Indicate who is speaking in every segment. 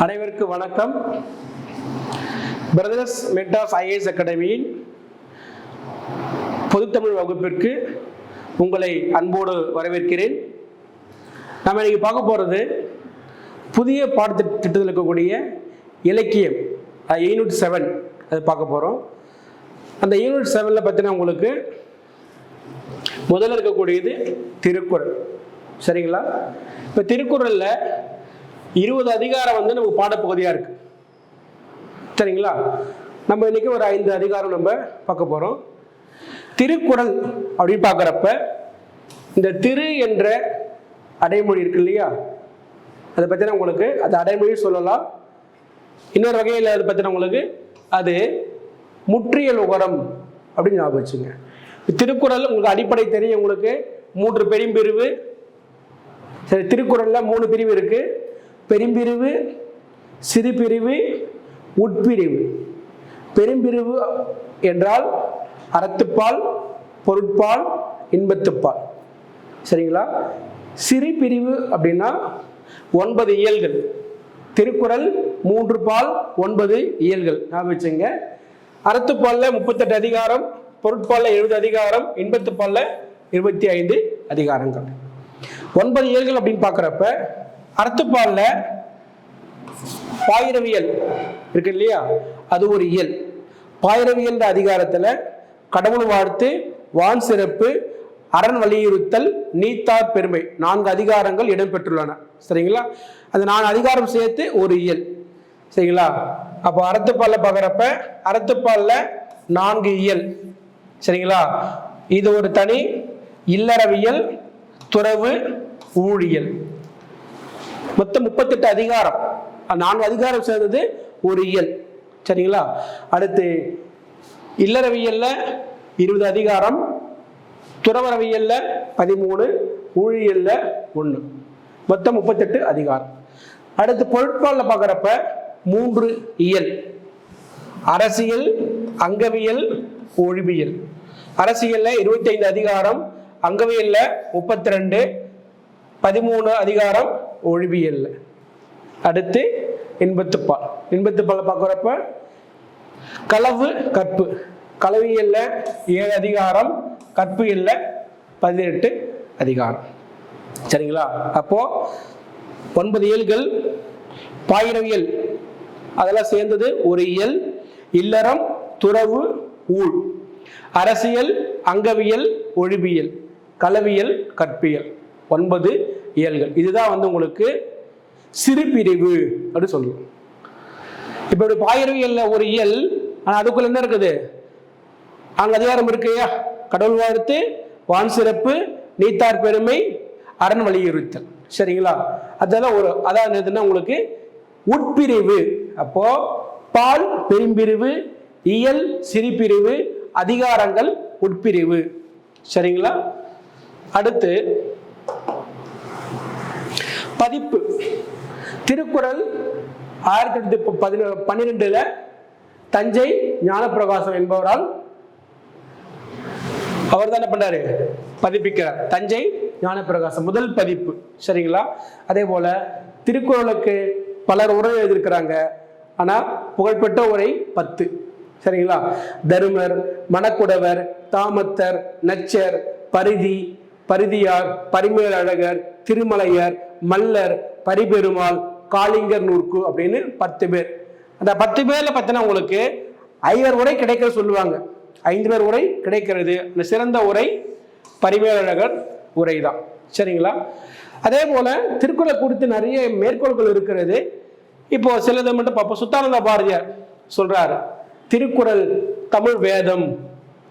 Speaker 1: அனைவருக்கும் வணக்கம். Brothers mentors IAS அகாடமியின் பொதுத்தமிழ் வகுப்பிற்கு உங்களை அன்போடு வரவேற்கிறேன். நம்ம இன்னைக்கு பார்க்க போகிறது புதிய பாடத்திட்டத்தில் இருக்கக்கூடிய இலக்கியம் யூனிட் 7 அது பார்க்க போகிறோம். அந்த யூனிட் 7ல் பார்த்தீங்கன்னா உங்களுக்கு முதல்ல இருக்கக்கூடியது திருக்குறள். சரிங்களா? இப்போ திருக்குறளில் 20 அதிகாரம் நமக்கு பாடப்பகுதியாக இருக்கு. சரிங்களா? நம்ம இன்னைக்கு ஒரு 5 அதிகாரம் நம்ம பார்க்க போறோம். திருக்குறள் அப்படின்னு பார்க்குறப்ப இந்த திரு என்ற அடைமொழி இருக்கு இல்லையா, அதை பற்றின உங்களுக்கு அது அடைமொழி சொல்லலாம். இன்னொரு வகையில் அதை பற்றின உங்களுக்கு அது முற்றியல் உகரம் அப்படின்னு ஞாபகம் வச்சுங்க. திருக்குறள் உங்களுக்கு அடிப்படை தெரியும். உங்களுக்கு 3 பெரும்பிரிவு. சரி, திருக்குறளில் 3 பிரிவு இருக்கு. பெரும்பிரிவு, சிறுபிரிவு, உட்பிரிவு. பெரும்பிரிவு என்றால் அறத்துப்பால், பொருட்பால், இன்பத்துப்பால். சரிங்களா? சிறு பிரிவு அப்படின்னா 9 இயல்கள். திருக்குறள் 3 பால் 9 இயல்கள் ஞாபகம் வச்சுங்க. அறத்துப்பால்ல 38 அதிகாரம், பொருட்பால்ல 70 அதிகாரம், இன்பத்துப்பால்ல 25 அதிகாரங்கள். 9 இயல்கள் அப்படின்னு பார்க்குறப்ப அறத்துப்பால்ல பாயிரவியல் இருக்கு இல்லையா, அது ஒரு இயல். பாயிரவியல் அதிகாரத்தில் கடவுள் வாழ்த்து, வான் சிறப்பு, அரண் வலியுறுத்தல், நீத்தார் பெருமை 4 அதிகாரங்கள் இடம்பெற்றுள்ளன. சரிங்களா? அது 4 அதிகாரம் சேர்த்து ஒரு இயல். சரிங்களா? அப்போ அறத்துப்பால்ல பார்க்குறப்ப அறத்துப்பால்ல 4 இயல். சரிங்களா? இது ஒரு தனி இல்லறவியல், துறவு, ஊழியல். மொத்தம் 38 அதிகாரம். 4 அதிகாரம் சேர்ந்தது ஒரு இயல். சரிங்களா? அடுத்து இல்லறவியல்ல 20 அதிகாரம், துறவரவியல்ல 13, ஊழியல்ல 1, மொத்தம் 38 அதிகாரம். அடுத்து பொருட்பால்ல பார்க்குறப்ப 3 இயல். அரசியல், அங்கவியல், ஒழிபியல். அரசியல்ல 25 அதிகாரம், அங்கவியல்ல 32, 13 அதிகாரம் ஒழிபியல்ல. அடுத்து இன்பத்துப்பால். இன்பத்துப்பால் பார்க்குறப்ப களவு, கற்பு. களவியல்ல 7 அதிகாரம், கற்பியல்ல 18 அதிகாரம். சரிங்களா? அப்போ 9 இயல்கள். பாயிரவியல் அதெல்லாம் சேர்ந்தது ஒரு இயல். இல்லறம், துறவு, ஊழ். அரசியல், அங்கவியல், ஒழிபியல், களவியல், கற்பியல். 9 இயல்கள். இதுதான் உங்களுக்கு சிறு பிரிவு அப்படின்னு சொல்லுவோம். இப்போ இப்படி பாயிரவியல்ல ஒரு இயல், ஆனால் அதுக்குள்ள என்ன இருக்குது? அங்கே அதிகாரம் இருக்குயா, கடவுள் வாழ்த்து, வான் சிறப்பு, நீத்தார் பெருமை, அரண் வலியுறுத்தல். சரிங்களா? அதெல்லாம் அதான் எதுன்னா உங்களுக்கு உட்பிரிவு. அப்போ பால் பெரும்பிரிவு, இயல் சிறுபிரிவு, அதிகாரங்கள் உட்பிரிவு. சரிங்களா? அடுத்து பதிப்பு. திருக்குறள் 1812 தஞ்சை ஞானப்பிரகாசம் என்பவரால் அவர் தான் என்ன பண்றாரு, பதிப்பிக்கிறார். தஞ்சை ஞானப்பிரகாசம் முதல் பதிப்பு. சரிங்களா? அதே போல திருக்குறளுக்கு பலர் உரை எழுதியிருக்கிறாங்க. ஆனா புகழ்பெற்ற உரை 10. சரிங்களா? தருமர், மணக்குடவர், தாமத்தர், நச்சர், பரிதி, பரிதியார், பரிமேலழகர், திருமலையர், மல்லர், பரிபெருமாள், காளிங்கர் நூற்கு அப்படின்னு 10 பேர். அந்த 10 பேர்ல பார்த்தீங்கன்னா உங்களுக்கு 5 உரை கிடைக்கிற சொல்லுவாங்க. 5 பேர் உரை கிடைக்கிறது. அந்த சிறந்த உரை பரிமேலழகர் உரை தான். சரிங்களா? அதே போல திருக்குறளை குறித்து நிறைய மேற்கோள்கள் இருக்கிறது. இப்போ சிலதை மட்டும் பார்ப்போம். சுத்தானந்த பாரதியார் சொல்றாரு, திருக்குறள் தமிழ் வேதம்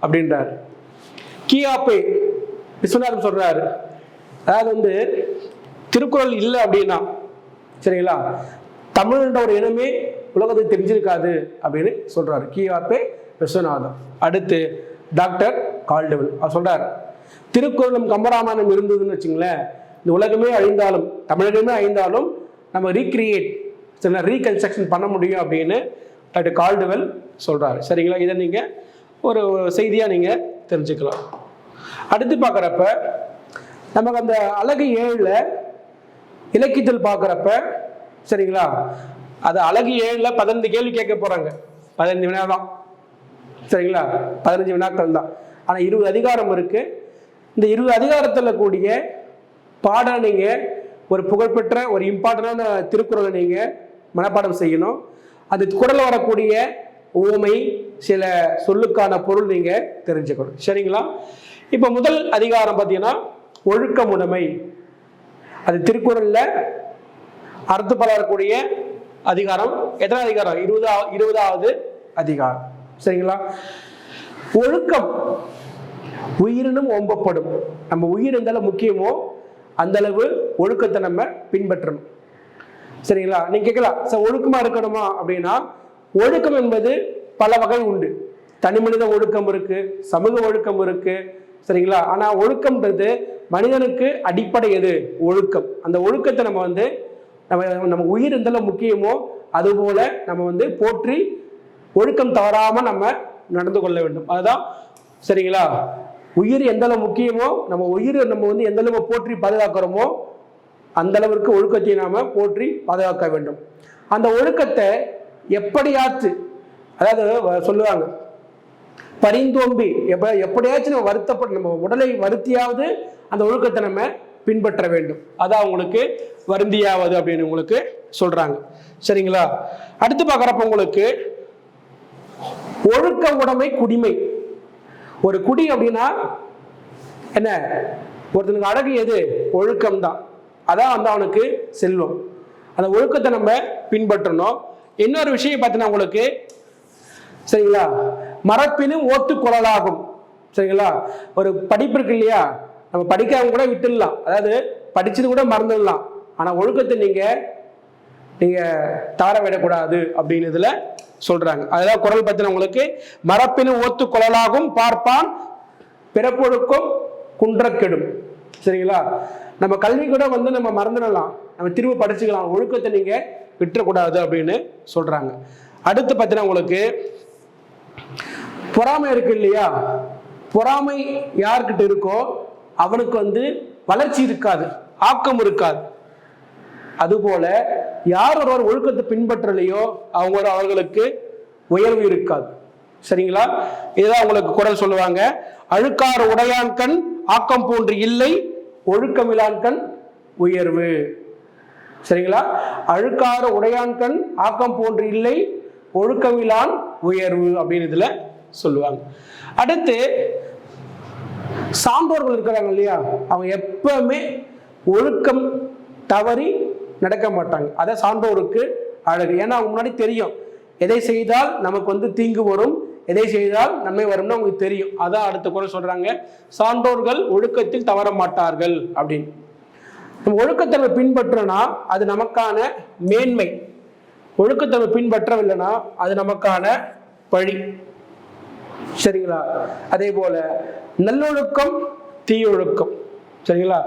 Speaker 1: அப்படின்றாரு. கியாப்பே விஸ்வநாதன் சொல்றாரு, அதாவது திருக்குறள் இல்லை அப்படின்னா, சரிங்களா, தமிழ்ன்ற ஒரு இனமே உலகத்துக்கு தெரிஞ்சிருக்காது அப்படின்னு சொல்றாரு கியாப்பே விஸ்வநாதன். அடுத்து டாக்டர் கால்டுவெல் அவர் சொல்றாரு, திருக்குறளும் கம்பராமாயணம் இருந்ததுன்னு வச்சுங்களேன், இந்த உலகமே அழிந்தாலும், தமிழகமே அழிந்தாலும் நம்ம ரீகன்ஸ்ட்ரக்ஷன் பண்ண முடியும் அப்படின்னு டாக்டர் கால்டுவெல் சொல்றாரு. சரிங்களா? இதை நீங்க ஒரு செய்தியா நீங்க தெரிஞ்சுக்கலாம். அடுத்து பார்க்குறப்ப நமக்கு அந்த அழகு 7ல் இலக்கியத்தில் பார்க்குறப்ப, சரிங்களா, அது அழகு 7ல் 15 கேள்வி கேட்க போறாங்க. 15 வினா தான், சரிங்களா? 15 வினாக்கள் தான். ஆனா 20 அதிகாரம் இருக்கு. இந்த 20 அதிகாரத்துல கூடிய பாடம் நீங்க ஒரு புகழ்பெற்ற ஒரு இம்பார்ட்டன்டான திருக்குறளை நீங்க மனப்பாடம் செய்யணும். அது குறள் வரக்கூடிய ஊமை, சில சொல்லுக்கான பொருள் நீங்க தெரிஞ்சுக்கணும், சரிங்களா? இப்ப முதல் அதிகாரம் பார்த்தீங்கன்னா ஒழுக்கமுடைமை. அது திருக்குறள்ல அர்த்தப்பட வரக்கூடிய அதிகாரம். எத்தனை அதிகாரம்? 20வது அதிகாரம், சரிங்களா? ஒழுக்கம் உயிரினும் ஓம்பப்படும். நம்ம உயிர் எந்த அளவு முக்கியமோ அந்த அளவு ஒழுக்கத்தை நம்ம பின்பற்றணும், சரிங்களா? நீங்க கேட்கலாம், சார் ஒழுக்கமா இருக்கணுமா அப்படின்னா, ஒழுக்கம் என்பது பல வகை உண்டு. தனி மனித ஒழுக்கம் இருக்கு, சமூக ஒழுக்கம் இருக்கு, சரிங்களா? ஆனா ஒழுக்கம்ன்றது மனிதனுக்கு அடிப்படை எது? ஒழுக்கம். அந்த ஒழுக்கத்தை நம்ம நம்ம உயிர் எந்த அளவு முக்கியமோ அதுபோல நம்ம போற்றி ஒழுக்கம் தவறாம நம்ம நடந்து கொள்ள வேண்டும். அதுதான், சரிங்களா? உயிர் எந்த அளவு முக்கியமோ நம்ம உயிர் நம்ம எந்த அளவு போற்றி பாதுகாக்கிறோமோ அந்த அளவிற்கு ஒழுக்கத்தை நாம போற்றி பாதுகாக்க வேண்டும். அந்த ஒழுக்கத்தை எப்படியாச்சு, அதாவது சொல்லுவாங்க பரிந்தோம்பி, எப்படியாச்சும் நம்ம வருத்தப்பட்டு நம்ம உடலை வருத்தியாவது அந்த ஒழுக்கத்தை நம்ம பின்பற்ற வேண்டும். அதான் உங்களுக்கு வருந்தியாவது அப்படின்னு உங்களுக்கு சொல்றாங்க, சரிங்களா? அடுத்து பார்க்குறப்ப உங்களுக்கு ஒழுக்க உடைமை குடிமை. ஒரு குடி அப்படின்னா என்ன? ஒருத்தனுக்கு அழகு எது? ஒழுக்கம் தான். அதான் அவனுக்கு செல்வம். அந்த ஒழுக்கத்தை நம்ம பின்பற்றணும். இன்னொரு விஷயம் பார்த்தீங்கன்னா உங்களுக்கு, சரிங்களா, மரப்பினும் ஓத்து கொள்ளலாகும், சரிங்களா? ஒரு படிப்பு இருக்கு இல்லையா, நம்ம படிக்காம கூட விட்டுடலாம், அதாவது படிச்சது கூட மறந்துடலாம். ஆனா ஒழுக்கத்தை நீங்க தவற விடக்கூடாது அப்படின்னு இதுல சொல்றாங்க. அதெல்லாம் குறள் பத்தின உங்களுக்கு, மரப்பினும் ஓத்து கொள்ளலாகும் பார்ப்பான் பிறப்பொழுக்கம் குன்றக்கெடும், சரிங்களா? நம்ம கல்வி கூட நம்ம மறந்துடலாம், நம்ம திரும்ப படிச்சுக்கலாம், ஒழுக்கத்தை நீங்க விட்டுறக்கூடாது அப்படின்னு சொல்றாங்க. அடுத்து பார்த்தீங்கன்னா உங்களுக்கு பொறாமை இருக்கு இல்லையா, பொறாமை யார்கிட்ட இருக்கோ அவனுக்கு வளர்ச்சி இருக்காது, ஆக்கம் இருக்காது. அதுபோல யார் ஒருவர் ஒழுக்கத்தை பின்பற்றலையோ அவர்களுக்கு உயர்வு இருக்காது, சரிங்களா? இதுதான் உங்களுக்கு குறள் சொல்லுவாங்க. அழுக்காறு உடையான் கண் ஆக்கம் போன்று இல்லை, ஒழுக்கமிலான் கண் உயர்வு, சரிங்களா? அழுக்காறு உடையான் கண் ஆக்கம் போன்று இல்லை, ஒழுக்கமிலான் உயர்வு அப்படின்னு இதுல சொல்லுவாங்க. அடுத்து சான்றோர்கள் இருக்கிறாங்க இல்லையா, அவங்க எப்பவுமே ஒழுக்கம் தவறி நடக்க மாட்டாங்க. அத சான்றோருக்கு அழகு. ஏன்னா அவங்க முன்னாடி தெரியும், எதை செய்தால் நமக்கு தீங்கு வரும், எதை செய்தால் நன்மை வரும்னு அவங்களுக்கு தெரியும். அதான் அடுத்த குறள் சொல்றாங்க, சான்றோர்கள் ஒழுக்கத்தில் தவற மாட்டார்கள் அப்படின்னு. நம்ம ஒழுக்கத்தை பின்பற்றினா அது நமக்கான மேன்மை, ஒழுக்கத்தை பின்பற்றவில்லைன்னா அது நமக்கான பழி, சரிங்களா? அதே போல நல்லொழுக்கம் தீயொழுக்கம், சரிங்களா?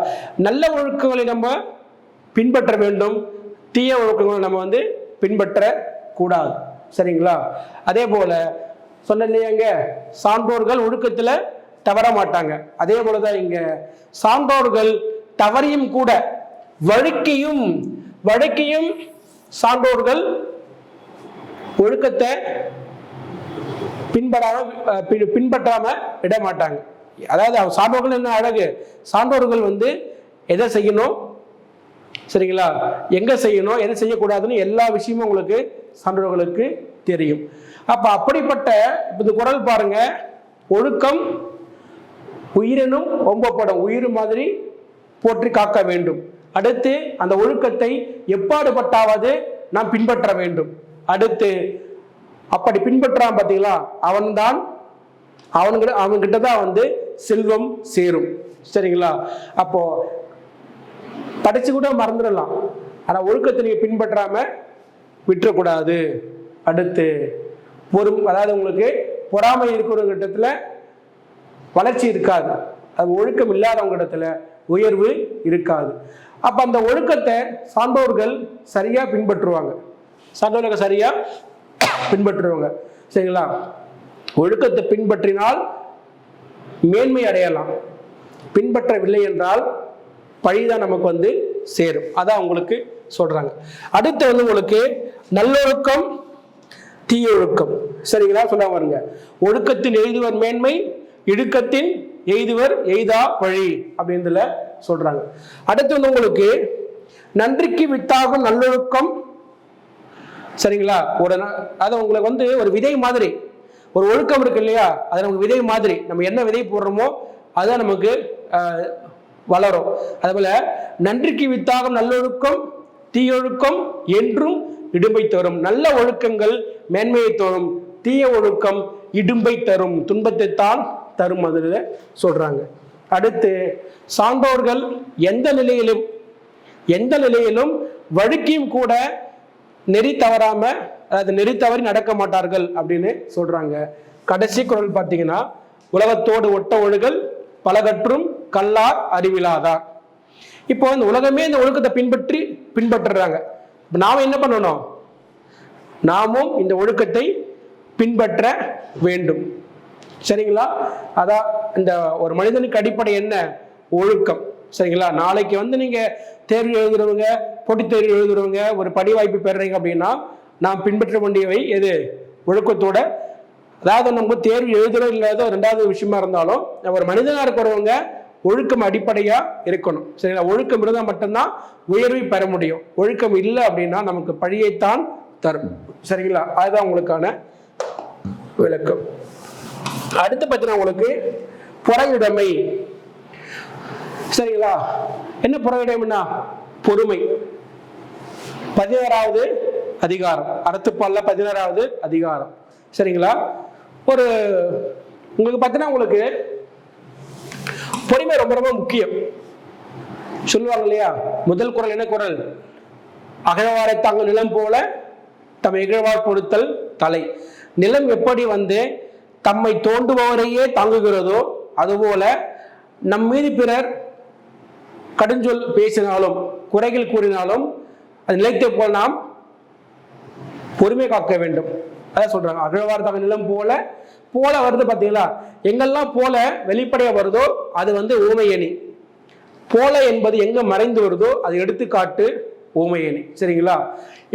Speaker 1: நல்ல ஒழுக்கங்களை நம்ம பின்பற்ற வேண்டும், தீய ஒழுக்கங்களை நம்ம பின்பற்ற கூடாது, சரிங்களா? அதே போல சொன்ன இல்லையாங்க, சான்றோர்கள் ஒழுக்கத்துல தவற மாட்டாங்க. அதே போலதான் இங்க சான்றோர்கள் தவறியும் கூட வழுக்கையும் சான்றோர்கள் ஒழுக்கத்தை பின்பற்றாம விட மாட்டாங்க. அதாவது சான்றோர்கள் என்ன அழகு, சான்றோர்கள் எதை செய்யணும், சரிங்களா, எங்க செய்யணும், எதை செய்யக்கூடாதுன்னு எல்லா விஷயமும் உங்களுக்கு சான்றோர்களுக்கு தெரியும். அப்ப அப்படிப்பட்ட இந்த குறள் பாருங்க, ஒழுக்கம் உயிரினும் ஓம்பப்படும், உயிர் மாதிரி போற்றி காக்க வேண்டும். அடுத்து அந்த ஒழுக்கத்தை எப்பாடுபட்டாவது நாம் பின்பற்ற வேண்டும். அடுத்து அப்படி பின்பற்றான் பார்த்தீங்களா, அவன்கிட்ட தான் செல்வம் சேரும், சரிங்களா? அப்போ படிச்சு கூட மறந்துடலாம், ஆனா ஒழுக்கத்தை நீங்க பின்பற்றாம விட்டுறக்கூடாது. அடுத்து அதாவது உங்களுக்கு பொறாமை இருக்கிற இடத்துல வளர்ச்சி இருக்காது, அது ஒழுக்கம் இல்லாதவங்க இடத்துல உயர்வு இருக்காது. அப்ப அந்த ஒழுக்கத்தை சான்றோர்கள் சரியா பின்பற்றுவாங்க, சான்றோர்கள் சரியா பின்பற்றுவாங்க, சரிங்களா? ஒழுக்கத்தை பின்பற்றினால் மேன்மை அடையலாம், பின்பற்றவில்லை என்றால் பழிதான் நமக்கு சேரும். அதான் உங்களுக்கு சொல்றாங்க. அடுத்து உங்களுக்கு நல்லொழுக்கம் தீய ஒழுக்கம். சரிங்களா? சொல்ல பாருங்க. ஒழுக்கத்தின் எய்துவர் மேன்மை, இடுக்கத்தின் எய்துவர் எய்தா பழி அப்படின்றதுல சொல்றாங்க. அடுத்து வந்து உங்களுக்கு நன்றிக்கு வித்தாகும் நல்லொழுக்கம். சரிங்களா? அது உங்களுக்கு வந்து ஒரு விதை மாதிரி, ஒரு ஒழுக்கம் இருக்கு இல்லையா, அது நமக்கு விதை மாதிரி. நம்ம என்ன விதை போடுறோமோ அதுதான் நமக்கு வளரும். அதுபோல நன்றிக்கு வித்தாகும் நல்லொழுக்கம் தீயொழுக்கம் என்றும் இடும்பை தரும். நல்ல ஒழுக்கங்கள் மேன்மையை தரும், தீய ஒழுக்கம் இடும்பை தரும், துன்பத்தை தான் தரும் அதுல சொல்றாங்க. அடுத்து சான்றோர்கள் எந்த நிலையிலும் வழுக்கியும் கூட நெறி தவறாம, அதாவது நெறி தவறி நடக்க மாட்டார்கள் அப்படின்னு சொல்றாங்க. கடைசி குறள் பார்த்தீங்கன்னா, உலகத்தோடு ஒட்ட ஒழுகல் பலகற்றும் கல்லார் அறிவிலாதார். இப்போ இந்த உலகமே இந்த ஒழுக்கத்தை பின்பற்றுறாங்க. நாம என்ன பண்ணணும்? நாமும் இந்த ஒழுக்கத்தை பின்பற்ற வேண்டும். சரிங்களா? அதான் இந்த ஒரு மனிதனுக்கு அடிப்படை என்ன? ஒழுக்கம். சரிங்களா? நாளைக்கு வந்து நீங்க தேர்வு எழுதுறவங்க, போட்டித் தேர்வு எழுதுறவங்க, ஒரு பணி வாய்ப்பு பெறுறீங்க அப்படின்னா நாம் பின்பற்ற வேண்டியவை எது? ஒழுக்கத்தோட. அதாவது நம்ம தேர்வு எழுதுறோம் இல்லாத ரெண்டாவது விஷயமா இருந்தாலும், ஒரு மனிதனா இருக்கிறவங்க ஒழுக்கம் அடிப்படையா இருக்கணும். சரிங்களா? ஒழுக்கம் இருந்தால் மட்டும்தான் உயர்வை பெற முடியும். ஒழுக்கம் இல்லை அப்படின்னா நமக்கு பழியைத்தான் தரும். சரிங்களா? அதுதான் உங்களுக்கான விளக்கம். அடுத்து பார்த்தீங்கன்னா உங்களுக்கு பொறையுடைமை. சரிங்களா? என்ன பொறையுடைமைன்னா பொறுமை. 16வது அதிகாரம், அறத்துப்பால்ல 16வது அதிகாரம். சரிங்களா? ஒரு உங்களுக்கு பார்த்தீங்கன்னா உங்களுக்கு பொறுமை ரொம்ப ரொம்ப முக்கியம். சொல்லுவாங்க இல்லையா, முதல் குறள் என்ன குறள்? அகழ்வாரை தாங்க நிலம் போல தம் இகழ்வார் பொறுத்தல் தலை. நிலம் எப்படி வந்து தம்மை தோண்டுபவரையே தாங்குகிறதோ அதுபோல நம் மீது பிறர் கடுஞ்சொல் பேசினாலும் குறைகள் கூறினாலும் அது நிலைத்தை போல் நாம் பொறுமை காக்க வேண்டும். அதான் சொல்றாங்க. அகழ்வார் தாங்க நிலம் போல வருது பார்த்தீங்களா? எங்கெல்லாம் போல வெளிப்படையா வருதோ அது வந்து ஊமையணி. போல என்பது எங்க மறைந்து வருதோ அது எடுத்துக்காட்டு ஊமையணி. சரிங்களா?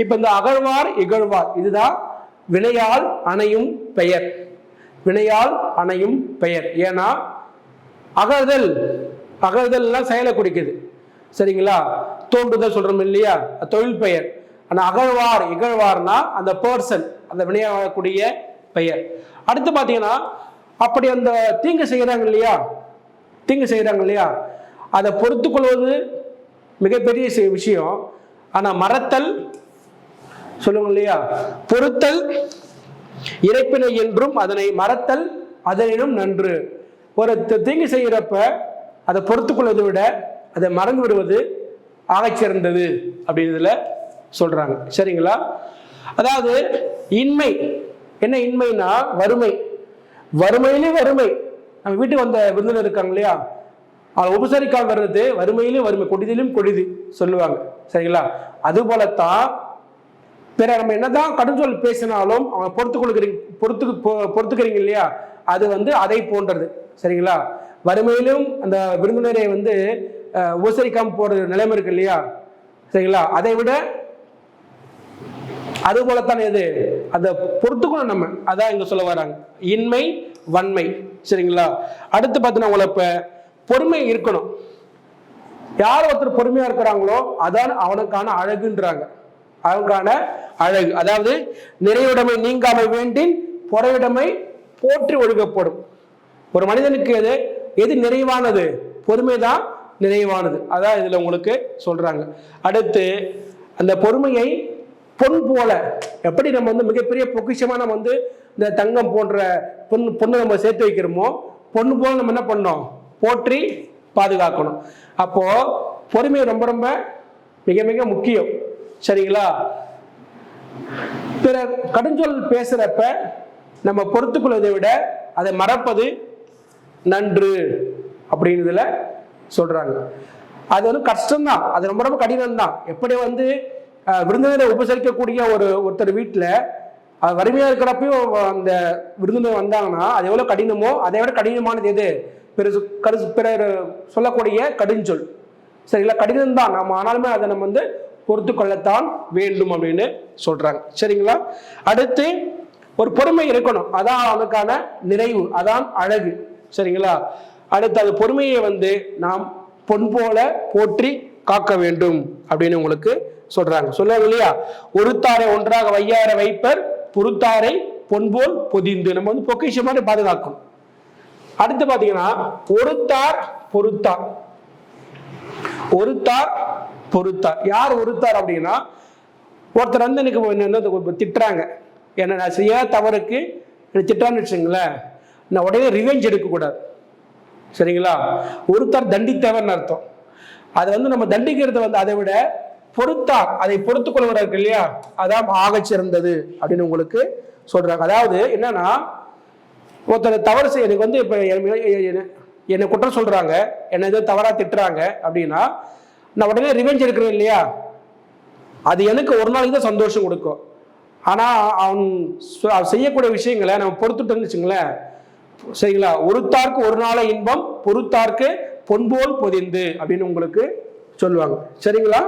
Speaker 1: இப்ப இந்த அகழ்வார் இகழ்வார் இதுதான் வினையால் அணையும் பெயர். வினையால் அணையும் பெயர். ஏன்னா அகழ்தல் செயலை குறிக்குது. சரிங்களா? தோன்றுதல் சொல்றோம் இல்லையா, தொழில் பெயர். ஆனா அகழ்வார் இகழ்வார்னா அந்த பர்சன், அந்த வினையாகக்கூடிய பெயர். அடுத்து பாத்தீங்கன்னா அப்படி அந்த தீங்கு செய்யறாங்க இல்லையா, அதை பொறுத்து கொள்வது மிகப்பெரிய விஷயம். ஆனா மறத்தல் சொல்லுங்க இல்லையா, பொறுத்தல் இறைப்பினை என்றும் அதனை மறத்தல் அதனினும் நன்று. ஒரு தீங்கு செய்யறப்ப அதை பொறுத்து கொள்வதை விட அதை மறந்து விடுவது ஆகச் சிறந்தது அப்படின்றதுல சொல்றாங்க. சரிங்களா? அதாவது இன்மை என்ன? இன்மைனா வறுமையிலே வறுமை. நம்ம வீட்டுக்கு வந்த விருந்தினர் இருக்காங்க இல்லையா, அவளை உபசரிக்கால் வர்றது வறுமையிலும் வறுமை, கொடிதிலும் கொடிது சொல்லுவாங்க. சரிங்களா? அது போலத்தான் பிற நம்ம என்னதான் கடுஞ்சொல் பேசினாலும் அவங்க பொறுத்துக்கிறீங்க இல்லையா, அது வந்து அதை போன்றது. சரிங்களா? வறுமையிலும் அந்த விருந்தினரை வந்து உபசரிக்காம போற நிலைமை இருக்கு இல்லையா, சரிங்களா, அதை விட அது போலத்தான் எது அதை பொறுத்துக்கணும் நம்ம. அதான் இங்க சொல்ல வராங்க, இன்மை வன்மை. சரிங்களா? அடுத்து பார்த்தீங்கன்னா உங்களை இப்ப பொறுமை இருக்கணும். யார் ஒருத்தர் பொறுமையா இருக்கிறாங்களோ அதான் அவனுக்கான அழகுன்றாங்க. அவனுக்கான அழகு. அதாவது நிறையுடைமை நீங்காமை வேண்டின் பொறையுடைமை போற்றி ஒழுகப்படும். ஒரு மனிதனுக்கு எது நிறைவானது? பொறுமைதான் நிறைவானது. அதான் இதுல உங்களுக்கு சொல்றாங்க. அடுத்து அந்த பொறுமையை பொன் போல, எப்படி நம்ம வந்து மிகப்பெரிய பொக்கிஷமா நம்ம வந்து இந்த தங்கம் போன்ற பொண்ணு நம்ம சேர்த்து வைக்கிறோமோ, பொண்ணு போல நம்ம என்ன பண்ணோம்? போற்றி பாதுகாக்கணும். அப்போ பொறுமை ரொம்ப ரொம்ப மிக மிக முக்கியம். சரிங்களா? பிறர் கடுஞ்சொல் பேசுறப்ப நம்ம பொறுத்துக்கொள்வதை விட அதை மறப்பது நன்று அப்படின்றதுல சொல்றாங்க. அது வந்து கஷ்டம்தான், அது ரொம்ப ரொம்ப கடினம் தான். எப்படி வந்து விருந்தினரை உபசரிக்கக்கூடிய ஒருத்தர் வீட்டுல வறுமையா இருக்கிறப்பையும் அந்த விருந்தினர் வந்தாங்கன்னா அது எவ்வளவு கடினமோ அதை விட கடினமானது எது? பிறர் சொல்லக்கூடிய கடுஞ்சொல். சரிங்களா? கடினம் தான் நம்ம, ஆனாலுமே அதை நம்ம வந்து பொறுத்து கொள்ளத்தான் வேண்டும் அப்படின்னு சொல்றாங்க. சரிங்களா? அடுத்து ஒரு பொறுமை இருக்கணும், அதான் அவனுக்கான நிறைவு, அதான் அழகு. சரிங்களா? அடுத்து அது பொறுமையை வந்து நாம் பொன் போல போற்றி காக்க வேண்டும் அப்படின்னு உங்களுக்கு சொல்றாங்க. சொல்லுவாங்க இல்லையா, ஒருத்தாரை ஒன்றாக வையார வைப்பர் பொறுத்தாரை பொன்போல் பொதிந்து. நம்ம வந்து பொக்கிஷமான பாதுகாக்கணும். அடுத்து பாத்தீங்கன்னா ஒருத்தார் பொறுத்தார். ஒருத்தார் பொறுத்தார். யார் ஒருத்தார் அப்படின்னா, ஒருத்தர் வந்து எனக்கு திட்டுறாங்க, என்ன நான் செய்ய தவறுக்கு திட்டான்னு வச்சுங்களேன், நான் உடனே ரிவெஞ்ச் எடுக்கக்கூடாது. சரிங்களா? ஒருத்தார் தண்டித்தவர்னு அர்த்தம். அதை வந்து நம்ம தண்டிக்கிறது வந்து அதை விட பொறுத்தார், அதை பொறுத்துக் கொள்கிறார்கள் இல்லையா, அதான் ஆக சிறந்தது அப்படின்னு உங்களுக்கு சொல்றாங்க. அதாவது என்னன்னா, ஒருத்தர் தவறு செய்ய எனக்கு வந்து இப்ப என்னை குற்றம் சொல்றாங்க, என்ன ஏதோ தவறா திட்டுறாங்க அப்படின்னா, நான் உடனே ரிவெஞ்ச் எடுக்கிறேன் இல்லையா, அது எனக்கு ஒரு நாளைக்கு தான் சந்தோஷம் கொடுக்கும். ஆனா அவன் செய்யக்கூடிய விஷயங்களை நம்ம பொறுத்துட்டோம்னு வச்சுங்களேன், சரிங்களா, ஒருத்தார்க்கு ஒரு நாள இன்பம் பொறுத்தார்க்கு பொன்போல் பொதிந்து அப்படின்னு உங்களுக்கு சொல்லுவாங்க. சரிங்களா?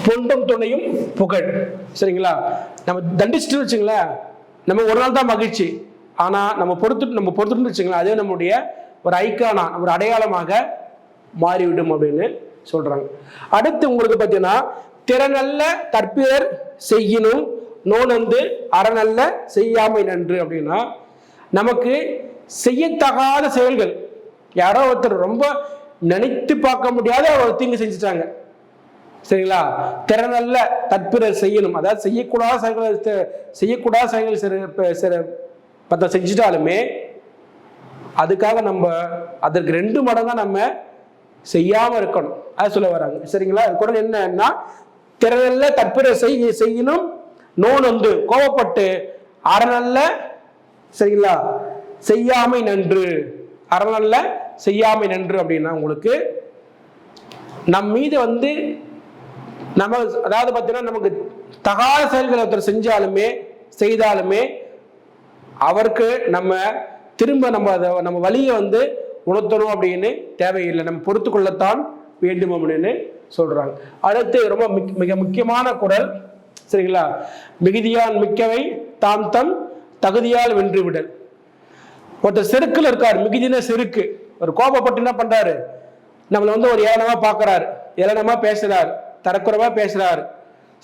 Speaker 1: பொண்டும் துணையும் புகழ். சரிங்களா? நம்ம தண்டிச்சுட்டு வச்சுங்களேன், நம்ம ஒரு நாள் தான் மகிழ்ச்சி, ஆனா நம்ம பொறுத்துட்டு வச்சுங்களேன், அதே நம்முடைய ஒரு ஐக்கானா, ஒரு அடையாளமாக மாறிவிடும் அப்படின்னு சொல்றாங்க. அடுத்து உங்களுக்கு பார்த்தீங்கன்னா, திறனல்ல தற்பிறர் செய்யினும் நோனந்து அறநல்ல செய்யாமை நன்று அப்படின்னா, நமக்கு செய்யத்தகாத செயல்கள், யாரோ ஒருத்தர் ரொம்ப நினைத்து பார்க்க முடியாத ஒரு தீங்கு செஞ்சுட்டாங்க. சரிங்களா? திறனல்ல தற்பிறர் செய்யணும், அதாவது செய்யக்கூடாத செயல்கள் செஞ்சுட்டாலுமே அதுக்காக நம்ம அதற்கு 2 மடங்கா நம்ம செய்யாம இருக்கணும், அது சொல்ல வராங்க. சரிங்களா? குறள் என்னன்னா, திறனல்ல தற்பிறர் செய்யணும் நோன் வந்து கோபப்பட்டு அறநல்ல, சரிங்களா, செய்யாமை நன்று. அறநல்ல செய்யாமை நன்று அப்படின்னா உங்களுக்கு நம் மீது வந்து நம்ம, அதாவது பார்த்தீங்கன்னா, நமக்கு தகாத செயல்களை ஒருத்தர் செய்தாலுமே அவருக்கு நம்ம திரும்ப நம்ம வழியை வந்து உணர்த்தணும் அப்படின்னு தேவையில்லை, நம்ம பொறுத்து கொள்ளத்தான் வேண்டும் அப்படின்னு சொல்றாங்க. அடுத்து ரொம்ப மிக முக்கியமான குறள். சரிங்களா? மிகுதியான் மிக்கவை தாம் தம் தகுதியால் வென்று விடல். ஒருத்தர் செருக்குல இருக்காரு, மிகுதின செருக்கு, ஒரு கோபப்பட்டு என்ன பண்றாரு, நம்மளை வந்து ஒரு ஏளனமா பார்க்கறாரு, ஏளனமா பேசுறாரு, தரக்குறைவா பேசுறாரு.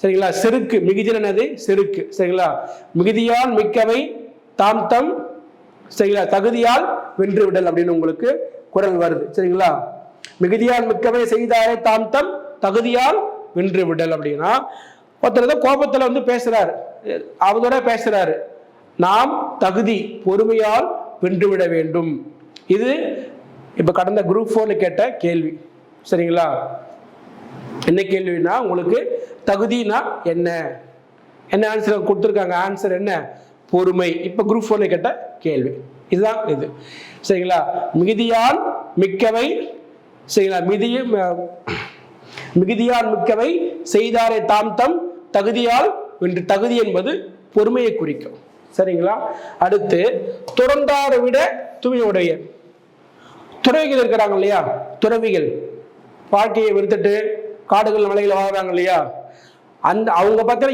Speaker 1: சரிங்களா? செருக்கு, மிகுதினது செருக்கு. சரிங்களா? மிகுதியால் மிக்கவை தாம் தம், சரிங்களா, தகுதியால் வென்று விடல் அப்படின்னு உங்களுக்கு குறள் வருது. சரிங்களா? மிகுதியால் மிக்கவை செய்தாரே தாம் தம் தகுதியால் வென்று விடல் அப்படின்னா, ஒருத்தர் கோபத்துல வந்து பேசுறாரு, அவதோட பேசுறாரு, நாம் தகுதி பொறுமையால் வென்றுவிட வேண்டும். இது இப்ப கடந்த குரூப் 4ல கேட்ட கேள்வி. சரிங்களா? என்ன கேள்வினா, உங்களுக்கு தகுதினா என்ன ஆன்சர் கொடுத்துருக்காங்க. ஆன்சர் என்ன? பொறுமை. இப்ப குரூப் 4ல கேட்ட கேள்வி இதுதான் இது. சரிங்களா? மிகுதியால் மிக்கவை, சரிங்களா, மிகுதியால் மிக்கவை செய்தாரே தாம் தம் தகுதியால் வென்று. தகுதி என்பது பொறுமையை குறிக்கும். சரிங்களா? அடுத்து துறந்தாரை விட தூய்மையுடைய. துறவிகள் இருக்கிறாங்க இல்லையா, துறவிகள் வாழ்க்கையை வெறுத்துட்டு காடுகள் மலைகளை வாழ்றாங்க இல்லையா, அவங்க பார்த்தா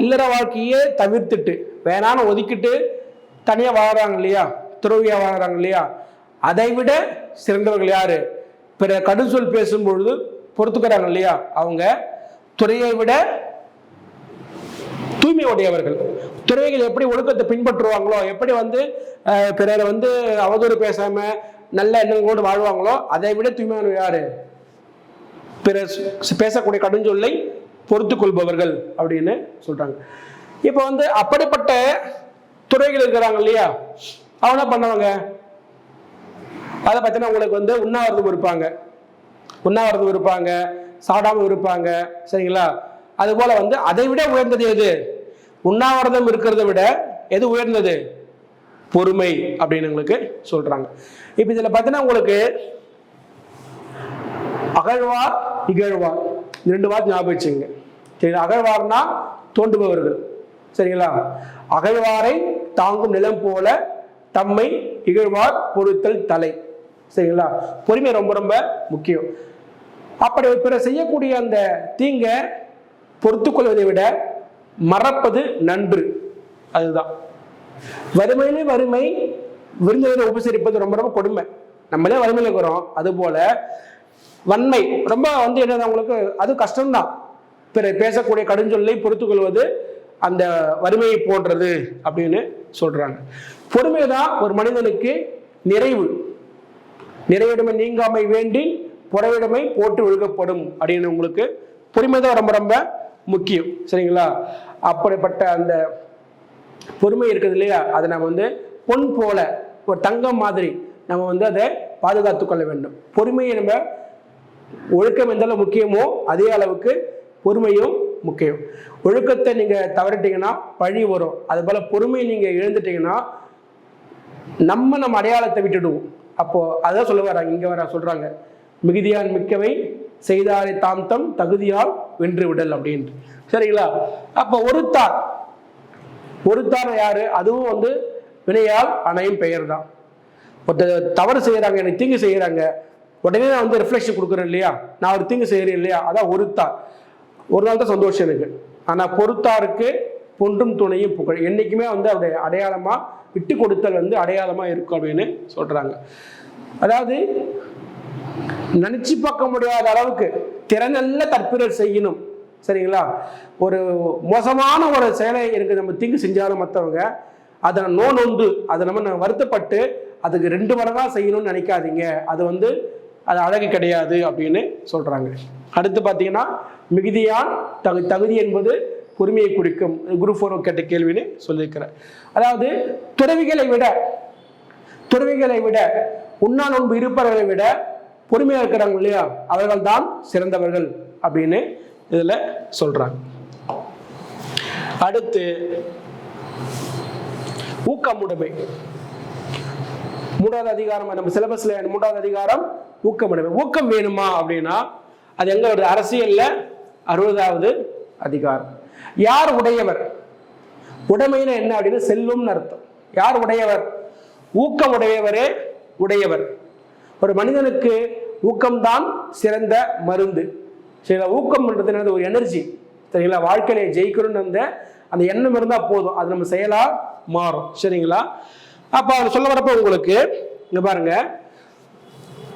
Speaker 1: இல்லற வாழ்க்கையே தவிர்த்துட்டு வேணான்னு ஒதுக்கிட்டு தனியா வாழ்றாங்க இல்லையா, துறவியா வாழ்றாங்க இல்லையா, அதை விட சிறந்தவர்கள் யாரு? பிற கடுசொல் பேசும்பொழுது பொறுத்துக்கிறாங்க இல்லையா, அவங்க துறையை விட தூய்மை உடையவர்கள். துறவிகள் எப்படி ஒழுக்கத்தை பின்பற்றுவாங்களோ, எப்படி வந்து பிறரை வந்து அவதூறு பேசாம நல்ல எண்ணங்களோடு வாழ்வாங்களோ, அதை விட தூய்மையான யாரு? பிறர் பேசக்கூடிய கடுஞ்சொல்லை பொறுத்து கொள்பவர்கள் அப்படின்னு சொல்றாங்க. இப்ப வந்து அப்படிப்பட்ட துறைகள் இருக்கிறாங்க இல்லையா, அவங்க என்ன பண்ணுவாங்க, அதை பார்த்தீங்கன்னா உங்களுக்கு வந்து உண்ணாவிரதம் இருப்பாங்க, சாடாம இருப்பாங்க. சரிங்களா? அது போல வந்து அதை விட உயர்ந்தது எது? உண்ணாவிரதம் இருக்கிறத விட எது உயர்ந்தது? பொறுமை அப்படின்னு உங்களுக்கு சொல்றாங்க. இப்ப இதுல பார்த்தீங்கன்னா உங்களுக்கு அகழ்வார் இகழ்வார் 2 வார்த்தை ஞாபகம் வச்சுங்க. சரிங்களா? அகழ்வார்னா தோண்டுபவர்கள். சரிங்களா? அகழ்வாரை தாங்கும் நிலம் போல தம்மை இகழ்வார் பொறுத்தல் தலை. சரிங்களா? பொறுமை ரொம்ப ரொம்ப முக்கியம். அப்படி பிறர் செய்யக்கூடிய அந்த தீங்கை பொறுத்து கொள்வதை விட மறப்பது நன்று. அதுதான் வறுமையிலே வறுமை, விருந்தினரை உபசரிப்பது ரொம்ப ரொம்ப கொடுமை. நம்மளே வறுமையில இருக்கிறோம். அதுபோல வன்மை ரொம்ப என்னது அவங்களுக்கு அது கஷ்டம்தான். பிறர் பேசக்கூடிய கடுஞ்சொல்லை பொறுத்து கொள்வது அந்த வறுமையை போன்றது அப்படின்னு சொல்றாங்க. பொறுமைதான் ஒரு மனிதனுக்கு நிறைவு. நிறைவிடமை நீங்காமை வேண்டி புறவிடமை போட்டு ஒழுகப்படும் அப்படின்னு உங்களுக்கு பொறுமை தான் ரொம்ப ரொம்ப முக்கியம். சரிங்களா? அப்படிப்பட்ட அந்த பொறுமை இருக்குது இல்லையா, அதை நம்ம பொன் போல ஒரு தங்கம் மாதிரி நம்ம அதை பாதுகாத்து கொள்ள வேண்டும். பொறுமையை நம்ம ஒழுக்கம் எந்த அளவு முக்கியமோ அதே அளவுக்கு பொறுமையும் முக்கியம். ஒழுக்கத்தை நீங்க தவறிட்டீங்கன்னா பழி வரும். அது போல பொறுமையை நீங்க இழந்துட்டீங்கன்னா நம்ம அடையாளத்தை விட்டுடுவோம். அப்போ அதான் சொல்ல வராங்க, இங்க சொல்றாங்க, மிகுதியால் மிக்கவை செய்தாரை தாம் தம் தகுதியால் வென்று விடல் அப்படின்ட்டு. சரிங்களா? அப்போ ஒருத்தார் யாரு? அதுவும் வினையால் அணையும் பெயர் தான். ஒருத்தர் தவறு செய்யறாங்க, எனக்கு தீங்கு செய்யறாங்க, உடனே நான் ரிஃப்ளெக்ஷன் கொடுக்குறேன் இல்லையா, நான் ஒரு தீங்கு செய்யறேன் இல்லையா, அதான் ஒருத்தார். ஒரு நாள் தான் சந்தோஷம் எனக்கு. ஆனா பொறுத்தாருக்கு பொன்றும் துணையும் புகழ். என்னைக்குமே அவருடைய அடையாளமா விட்டு கொடுத்தல் அடையாளமா இருக்கும் அப்படின்னு சொல்றாங்க. அதாவது நினைச்சு பார்க்க முடியாத அளவுக்கு திறனல்ல தற்பிறர் செய்யணும். சரிங்களா? ஒரு மோசமான ஒரு செயலை இருக்கு, நம்ம தீங்கு செஞ்சாலும் மற்றவங்க அதை நோந்து அதை நம்ம வருத்தப்பட்டு அதுக்கு 2 மடங்கா செய்யணும்னு நினைக்காதீங்க. அது அது அழகு கிடையாது அப்படின்னு சொல்றாங்க. அடுத்து பார்த்தீங்கன்னா மிகுதியான் தகுதி என்பது பொறுமையை குறிக்கும். குரு 4 கேட்ட கேள்வின்னு சொல்லியிருக்கிறேன். அதாவது துறவிகளை விட உண்ணா நோன்பு இருப்பவர்களை விட பொறுமையா இருக்கிறாங்க இல்லையா, அவர்கள் தான் சிறந்தவர்கள் அப்படின்னு இதுல சொல்றாங்க. அடுத்து ஊக்கமுடைமை. 3வது அதிகாரம் நம்ம சிலபஸ்ல 3வது அதிகாரம் ஊக்கமுடைமை. ஊக்கம் வேணுமா அப்படின்னா அது எங்க வருது? அரசியல்ல 60வது அதிகாரம். யார் உடையவர்? உடைமைன்னு என்ன அப்படின்னு செல்வம்னு அர்த்தம். யார் உடையவர்? ஊக்கம் உடையவரே உடையவர். ஒரு மனிதனுக்கு ஊக்கம்தான் சிறந்த மருந்து. சரிங்களா? ஊக்கம்ன்றது என்னது? ஒரு எனர்ஜி. சரிங்களா? வாழ்க்கையில ஜெயிக்கணும்னு அந்த எண்ணம் இருந்தா போதும், அது நம்ம செயலா மாறும். சரிங்களா? அப்ப அவர் சொல்ல வரப்ப உங்களுக்கு இங்க பாருங்க,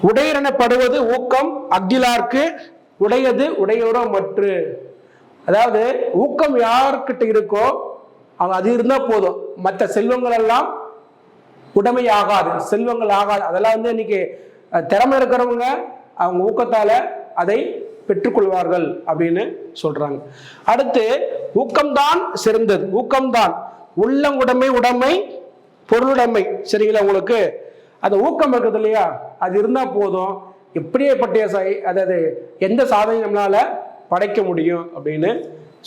Speaker 1: உடையரெனப்படுவது ஊக்கம் அக்திலார்க்கு உடையது உடையோரோ மற்று. அதாவது ஊக்கம் யாருக்கிட்ட இருக்கோ அவங்க அது இருந்தா போதும், மற்ற செல்வங்கள் எல்லாம் உடைமையாகாது, செல்வங்கள் ஆகாது. அதெல்லாம் இன்னைக்கு திறமை இருக்கிறவங்க அவங்க ஊக்கத்தால அதை பெற்றுக்கொள்வார்கள் அப்படின்னு சொல்றாங்க. அடுத்து ஊக்கம்தான் சிறந்தது. ஊக்கம்தான் உள்ளங்குடைமை, உடைமை, பொருளுடைமை. சரிங்களா? உங்களுக்கு அந்த ஊக்கம் இருக்குது இல்லையா, அது இருந்தா போதும், எப்படியேப்பட்ட அதாவது எந்த சாதனை நம்மளால படைக்க முடியும் அப்படின்னு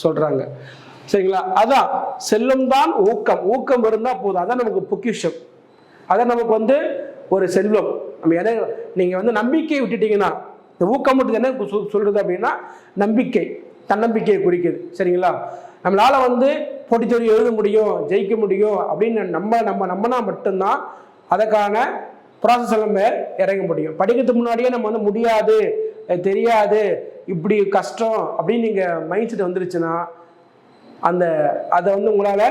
Speaker 1: சொல்றாங்க. சரிங்களா? அதான் செல்வம் தான் ஊக்கம். ஊக்கம் இருந்தா போதும், அதான் நமக்கு பொக்கிஷம், அதான் நமக்கு ஒரு செல்வம். நம்ம நீங்க நம்பிக்கையை விட்டுட்டீங்கன்னா, இந்த ஊக்கம் மட்டும் என்ன சொல்றது அப்படின்னா நம்பிக்கை, தன்னம்பிக்கையை குறிக்குது. சரிங்களா? நம்மளால போட்டி தேர்வு எழுத முடியும், ஜெயிக்க முடியும் அப்படின்னு நம்மனா மட்டும்தான் அதற்கான ப்ராசஸ் எல்லாம் இறங்க முடியும். படிக்கிறதுக்கு முன்னாடியே நம்ம முடியாது, தெரியாது, இப்படி கஷ்டம் அப்படின்னு நீங்க மைண்ட் செட் வந்துருச்சுன்னா அதை உங்களால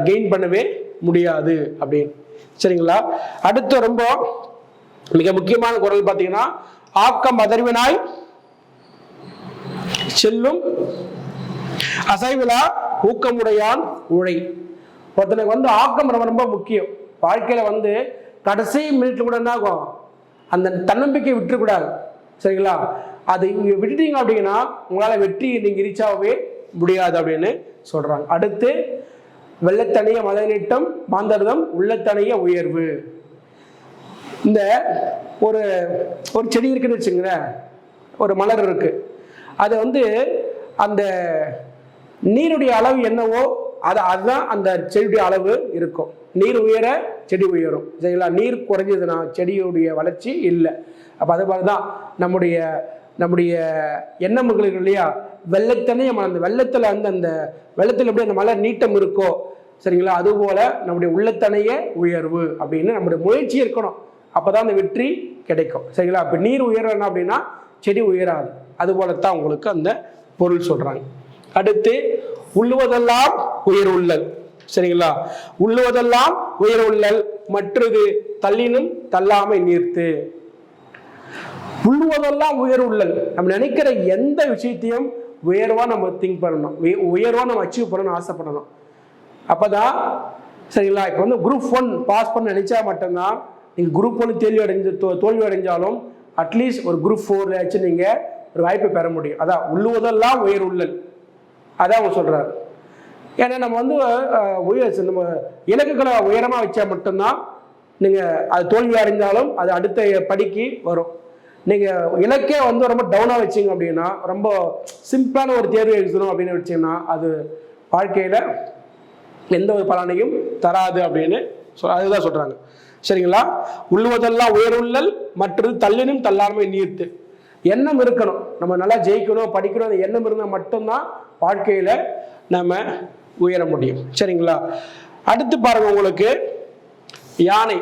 Speaker 1: கெயின் பண்ணவே முடியாது அப்படின்னு. சரிங்களா? அடுத்து ரொம்ப மிக முக்கியமான குறள் பார்த்தீங்கன்னா, ஆக்கம் அதர்வினாய் செல்லும் அசைவிலா ஊக்கமுடையான் உழை. ஒருத்தனுக்கு ஆக்கம் ரொம்ப ரொம்ப முக்கியம். வாழ்க்கையில கடைசி மினிட்ல கூட என்ன ஆகும், அந்த தன்னம்பிக்கை விட்டுக்கூடாது. சரிங்களா? அது விட்டுட்டீங்க அப்படின்னா உங்களால வெற்றி நீங்க ரீச் ஆகவே முடியாது அப்படின்னு சொல்றாங்க. அடுத்து வெள்ளத்தனைய மலை நீட்டம் மாந்தர்தம் உள்ளத்தனைய உயர்வு. இந்த ஒரு செடி இருக்குன்னு வச்சுங்களேன், ஒரு மலர் இருக்கு, அது அந்த நீருடைய அளவு என்னவோ அதுதான் அந்த செடியுடைய அளவு இருக்கும். நீர் உயர செடி உயரும். சரிங்களா? நீர் குறைஞ்சதுன்னா செடியுடைய வளர்ச்சி இல்லை. அப்ப அது மாதிரிதான் நம்முடைய எண்ணங்கள் இருக்கு இல்லையா, வெள்ளத்தனைய அந்த வெள்ளத்துல அந்த வெள்ளத்துல எப்படி அந்த மலர் நீட்டம் இருக்கோ, சரிங்களா, அதுபோல நம்முடைய உள்ளத்தனைய உயர்வு அப்படின்னு நம்முடைய முயற்சி இருக்கணும். அப்பதான் அந்த வெற்றி கிடைக்கும். சரிங்களா? இப்ப நீர் உயரணும் அப்படின்னா செடி உயராது. அதுபோலத்தான் உங்களுக்கு அந்த பொருள் சொல்றாங்க. அடுத்து உள்ளுவதெல்லாம் உயர் உள்ளல். சரிங்களா? உள்ளுவதெல்லாம் உயர் உள்ளல் மற்றது தள்ளினும் தள்ளாமை நீர்த்து. உள்ளுவதெல்லாம் உயர் உள்ளல், நம்ம நினைக்கிற எந்த விஷயத்தையும் உயர்வா நம்ம திங்க் பண்ணணும், உயர்வா நம்ம அச்சீவ் பண்ணணும்னு ஆசைப்படணும். அப்பதான் சரிங்களா? இப்போ வந்து குரூப் 1 பாஸ் பண்ண நினைச்சா மட்டும்தான் நீங்க குரூப் 1 தோல்வி அடைஞ்சாலும் அட்லீஸ்ட் ஒரு குரூப் 4 நீங்க ஒரு வாய்ப்பை பெற முடியும். அதான் உள்ளுவதெல்லாம் உயர் உள்ளல், அதான் அவங்க சொல்றாரு. ஏன்னா நம்ம வந்து நம்ம இலக்குகளை உயரமா வச்சா மட்டும்தான் நீங்க அது தோல்வி அடைஞ்சாலும் அது அடுத்த படிக்கு வரும். நீங்க இலக்கே வந்து ரொம்ப டவுனா வச்சிங்க அப்படின்னா, ரொம்ப சிம்பிளான ஒரு தேர்வு எழுதணும் அப்படின்னு வச்சீங்கன்னா அது வாழ்க்கையில எந்த ஒரு பலனையும் தராது அப்படின்னு அதுதான் சொல்றாங்க. சரிங்களா? உள்ளுவதெல்லாம் உயருள்ளல் மற்றது தள்ளினும் தள்ளாமை நீர்த்து. எண்ணம் இருக்கணும், நம்ம நல்லா ஜெயிக்கணும் படிக்கணும், அந்த எண்ணம் இருந்தால் மட்டும்தான் வாழ்க்கையில நம்ம உயர முடியும். சரிங்களா? அடுத்து பாருங்க, உங்களுக்கு யானை.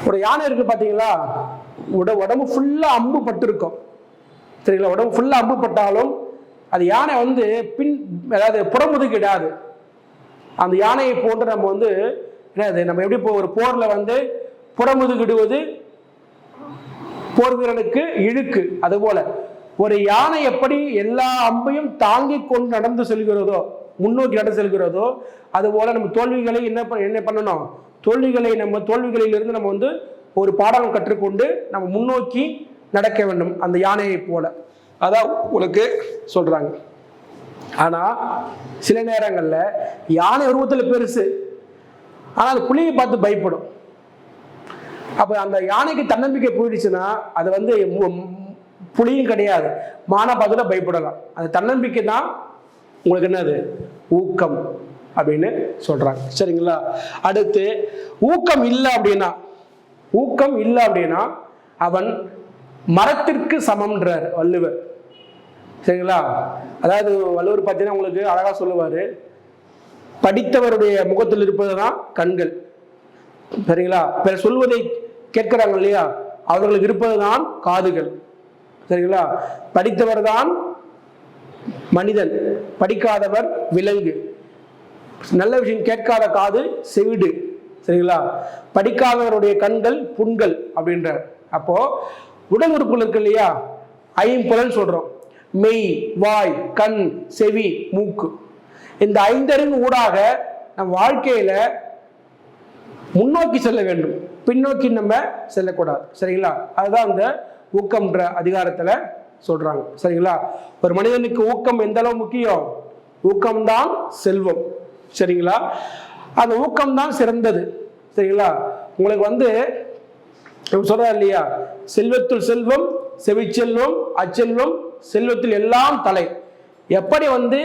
Speaker 1: ஒரு யானை இருக்கு பாத்தீங்களா? உடம்பு ஃபுல்லா அம்பு பட்டு இருக்கும். சரிங்களா? உடம்பு ஃபுல்லா அம்பு பட்டாலும் அது யானை வந்து அதாவது புறமுதுகிடாது. அந்த யானையை போன்று நம்ம வந்து நம்ம எப்படி ஒரு போர்ல வந்து புறமுதுகிடுவது போர் வீரனுக்கு இழுக்கு, அதுபோல ஒரு யானை எப்படி எல்லா அம்பையும் தாங்கி கொண்டு நடந்து செல்கிறதோ, முன்னோக்கி நடந்து செல்கிறதோ, அதுபோல நம்ம தோல்விகளை என்ன பண்ணணும், தோல்விகளிலிருந்து நம்ம வந்து ஒரு பாடம் கற்றுக்கொண்டு நம்ம முன்னோக்கி நடக்க வேண்டும், அந்த யானையை போல. அதான் உங்களுக்கு சொல்றாங்க. ஆனா சில நேரங்கள்ல யானை உருவத்தில் பெருசு, ஆனா அது புலியை பார்த்து பயப்படும். அப்ப அந்த யானைக்கு தன்னம்பிக்கை போயிடுச்சுன்னா அது வந்து புலியும் கிடையாது, மான பார்த்துட பயப்படலாம். அந்த தன்னம்பிக்கை தான் உங்களுக்கு என்னது, ஊக்கம் அப்படின்னு சொல்றாங்க. சரிங்களா? அடுத்து ஊக்கம் இல்லை அப்படின்னா அவன் மரத்திற்கு சமம்ன்றார் வள்ளுவர். சரிங்களா? அதாவது வள்ளுவர் பார்த்தீங்கன்னா உங்களுக்கு அழகா சொல்லுவாரு, படித்தவருடைய முகத்தில் இருப்பதுதான் கண்கள். சரிங்களா? பிற சொல்வதை கேட்கிறாங்க இல்லையா, அவர்களுக்கு இருப்பதுதான் காதுகள். சரிங்களா? படித்தவர் தான் மனிதன், படிக்காதவர் விலங்கு. நல்ல விஷயம் கேட்காத காது செவிடு. சரிங்களா? படிக்காதவருடைய கண்கள் புண்கள் அப்படின்ற. அப்போ உடல் உறுப்புகள் இருக்கு இல்லையா, ஐம்புலன் சொல்றோம், மெய், வாய், கண், செவி, மூக்கு. இந்த ஐந்தறிவு ஊடாக நம் வாழ்க்கையில முன்னோக்கி செல்ல வேண்டும், பின்னோக்கி நம்ம செல்லக்கூடாது. சரிங்களா? அதுதான் இந்த ஊக்கம்ன்ற அதிகாரத்துல சொல்றாங்க. சரிங்களா? ஒரு மனிதனுக்கு ஊக்கம் எந்த அளவு முக்கியம், ஊக்கம்தான் செல்வம். சரிங்களா? அந்த ஊக்கம்தான் சிறந்தது. சரிங்களா? உங்களுக்கு வந்து சொல்றாரு இல்லையா, செல்வத்துள் செல்வம் செவிச்செல்வம் அச்செல்வம் செல்வத்தில் எல்லாம் தலை. எப்படி வந்து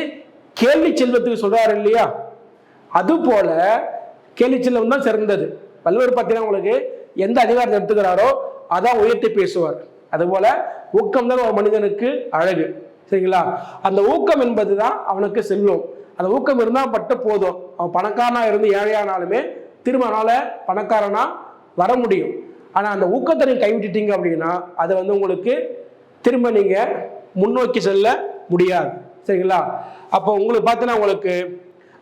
Speaker 1: கேள்வி செல்வத்துக்கு சொல்றாரு இல்லையா, அது போல கேள்வி செல்வம் தான் சிறந்தது. வள்ளுவர் பார்த்தீங்கன்னா உங்களுக்கு எந்த அதிகாரத்தை எடுத்துக்கிறாரோ அதான் உயர்த்தி பேசுவார். அதுபோல ஊக்கம் தான் ஒரு மனிதனுக்கு அழகு. சரிங்களா? அந்த ஊக்கம் என்பது தான் அவனுக்கு செல்வம். அந்த ஊக்கம் இருந்தா பட்டு போதும், அவன் பணக்காரனா இருந்து ஏழையானாலுமே திருமணால பணக்காரனா வர முடியும். ஆனா அந்த ஊக்கத்தை நீங்க கைவிட்டுட்டீங்க அப்படின்னா அதை வந்து உங்களுக்கு திரும்ப நீங்க முன்னோக்கி செல்ல முடியாது. சரிங்களா? அப்போ உங்களுக்கு பார்த்தீங்கன்னா உங்களுக்கு